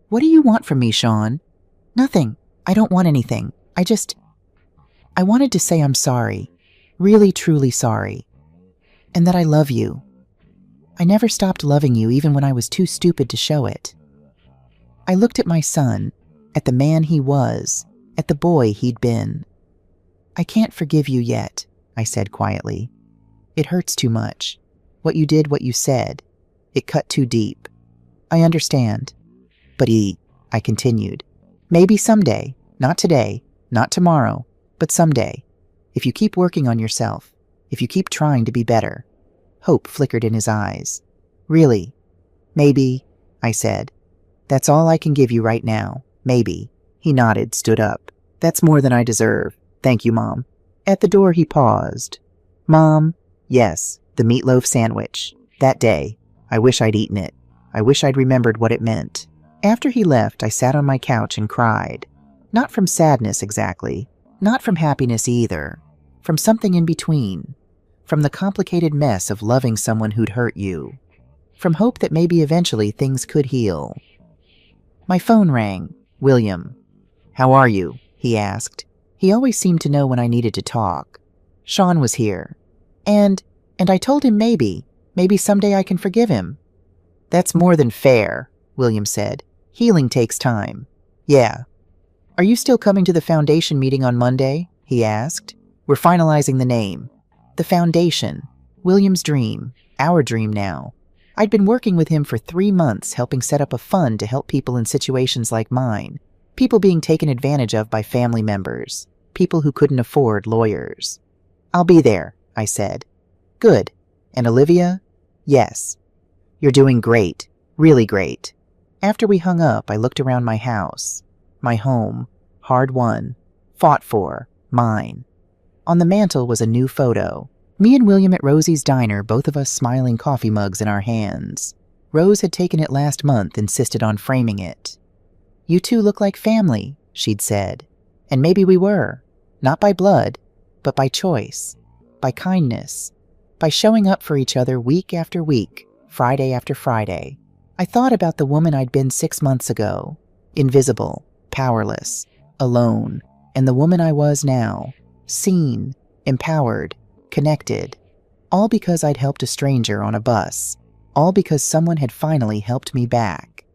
[SPEAKER 1] "What do you want from me, Sean?" "Nothing. I don't want anything. I wanted to say I'm sorry, really truly sorry, and that I love you. I never stopped loving you even when I was too stupid to show it." I looked at my son, at the man he was, at the boy he'd been. "I can't forgive you yet," I said quietly. "It hurts too much. What you did, what you said. It cut too deep. I understand. But I continued, "maybe someday, not today, not tomorrow, but someday, if you keep working on yourself, if you keep trying to be better." Hope flickered in his eyes. "Really? Maybe," I said. "That's all I can give you right now. Maybe." He nodded, stood up. "That's more than I deserve. Thank you, Mom." At the door he paused. "Mom?" "Yes, The meatloaf sandwich. That day, I wish I'd eaten it. I wish I'd remembered what it meant. After he left, I sat on my couch and cried. Not from sadness exactly, not from happiness either, from something in between, from the complicated mess of loving someone who'd hurt you, from hope that maybe eventually things could heal. My phone rang. William. "How are you?" he asked. He always seemed to know when I needed to talk. Sean was here. And I told him maybe someday I can forgive him. "That's more than fair," William said. "Healing takes time." "Yeah." "Are you still coming to the foundation meeting on Monday?" he asked. "We're finalizing the name." The foundation. William's dream. Our dream now. I'd been working with him for 3 months, helping set up a fund to help people in situations like mine. People being taken advantage of by family members. People who couldn't afford lawyers. "I'll be there," I said. "Good. And Olivia?" "Yes." "You're doing great. Really great." After we hung up, I looked around my house. My home. Hard won. Fought for. Mine. On the mantel was a new photo. Me and William at Rosie's diner, both of us smiling, coffee mugs in our hands. Rose had taken it last month, insisted on framing it. "You two look like family," she'd said. And maybe we were. Not by blood, but by choice. By kindness. By showing up for each other week after week, Friday after Friday. I thought about the woman I'd been 6 months ago. Invisible, powerless, alone. And the woman I was now. Seen, empowered, connected. All because I'd helped a stranger on a bus. All because someone had finally helped me back.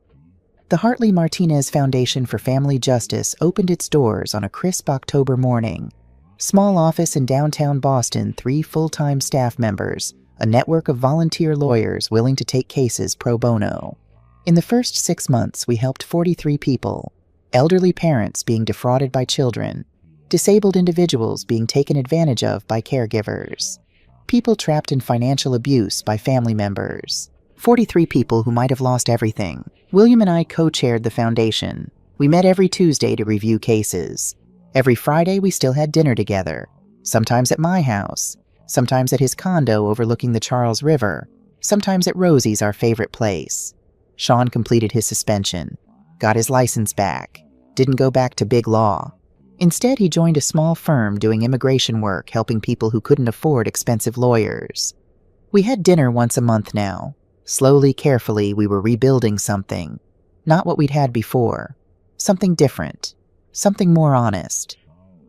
[SPEAKER 1] The Hartley Martinez Foundation for Family Justice opened its doors on a crisp October morning. Small office in downtown Boston, 3 full-time staff members, a network of volunteer lawyers willing to take cases pro bono. In the first 6 months, we helped 43 people, elderly parents being defrauded by children, disabled individuals being taken advantage of by caregivers, people trapped in financial abuse by family members. 43 people who might have lost everything. William and I co-chaired the foundation. We met every Tuesday to review cases. Every Friday, we still had dinner together, sometimes at my house, sometimes at his condo overlooking the Charles River, sometimes at Rosie's, our favorite place. Sean completed his suspension, got his license back, didn't go back to big law. Instead, he joined a small firm doing immigration work, helping people who couldn't afford expensive lawyers. We had dinner once a month now. Slowly, carefully, we were rebuilding something. Not what we'd had before. Something different. Something more honest.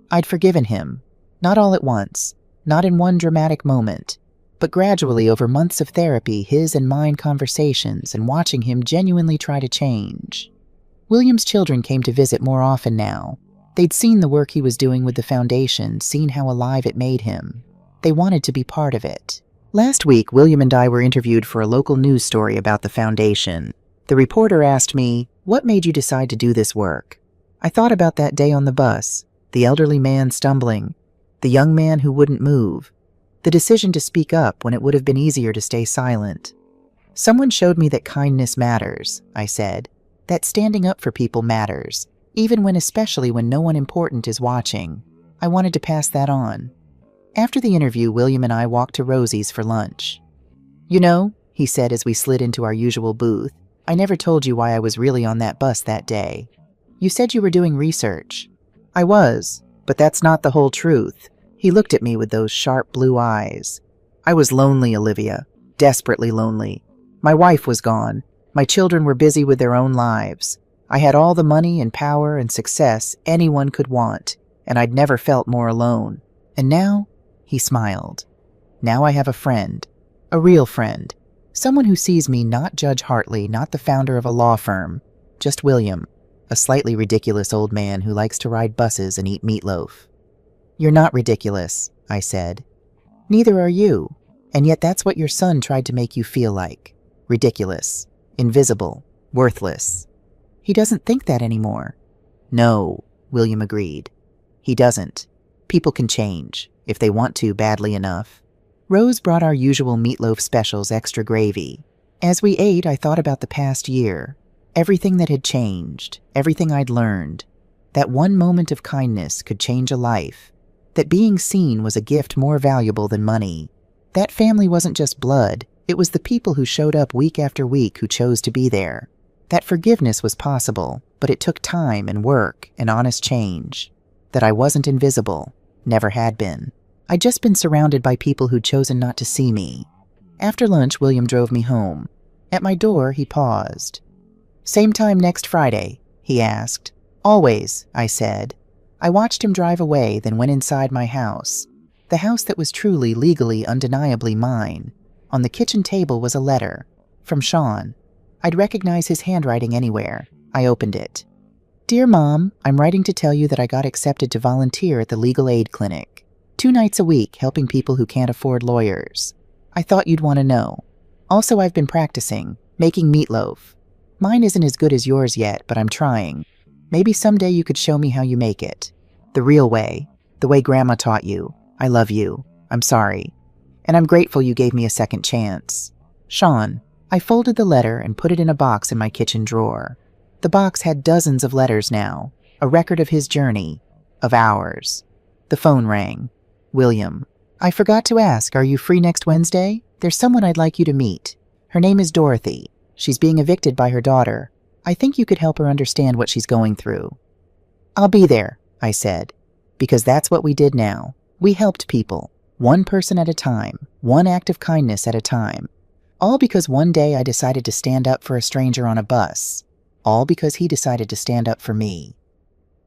[SPEAKER 1] I'd forgiven him. Not all at once. Not in one dramatic moment. But gradually, over months of therapy, his and mine conversations, and watching him genuinely try to change. William's children came to visit more often now. They'd seen the work he was doing with the foundation, seen how alive it made him. They wanted to be part of it. Last week, William and I were interviewed for a local news story about the foundation. The reporter asked me, "What made you decide to do this work?" I thought about that day on the bus, the elderly man stumbling, the young man who wouldn't move, the decision to speak up when it would have been easier to stay silent. "Someone showed me that kindness matters," I said, "that standing up for people matters, especially when no one important is watching. I wanted to pass that on." After the interview, William and I walked to Rosie's for lunch. "You know," he said as we slid into our usual booth, "I never told you why I was really on that bus that day. You said you were doing research." "I was, but that's not the whole truth." He looked at me with those sharp blue eyes. "I was lonely, Olivia, desperately lonely. My wife was gone. My children were busy with their own lives. I had all the money and power and success anyone could want, and I'd never felt more alone. And now," he smiled, "now I have a friend, a real friend, someone who sees me not Judge Hartley, not the founder of a law firm, just William, a slightly ridiculous old man who likes to ride buses and eat meatloaf." "You're not ridiculous," I said. "Neither are you, and yet that's what your son tried to make you feel like. Ridiculous, invisible, worthless." "He doesn't think that anymore." "No," William agreed. "He doesn't. People can change, if they want to badly enough." Rose brought our usual meatloaf specials, extra gravy. As we ate, I thought about the past year. Everything that had changed, everything I'd learned. That one moment of kindness could change a life. That being seen was a gift more valuable than money. That family wasn't just blood, it was the people who showed up week after week who chose to be there. That forgiveness was possible, but it took time and work and honest change. That I wasn't invisible, never had been. I'd just been surrounded by people who'd chosen not to see me. After lunch, William drove me home. At my door, he paused. "Same time next Friday?" he asked. "Always," I said. I watched him drive away, then went inside my house. The house that was truly, legally, undeniably mine. On the kitchen table was a letter. From Sean. I'd recognize his handwriting anywhere. I opened it. "Dear Mom, I'm writing to tell you that I got accepted to volunteer at the legal aid clinic. 2 nights a week, helping people who can't afford lawyers. I thought you'd want to know. Also, I've been practicing, making meatloaf. Mine isn't as good as yours yet, but I'm trying. Maybe someday you could show me how you make it. The real way. The way Grandma taught you. I love you. I'm sorry. And I'm grateful you gave me a second chance. Sean." I folded the letter and put it in a box in my kitchen drawer. The box had dozens of letters now, a record of his journey, of ours. The phone rang. "William, I forgot to ask, are you free next Wednesday? There's someone I'd like you to meet. Her name is Dorothy. She's being evicted by her daughter. I think you could help her understand what she's going through." "I'll be there," I said, because that's what we did now. We helped people, one person at a time, one act of kindness at a time. All because one day I decided to stand up for a stranger on a bus. All because he decided to stand up for me.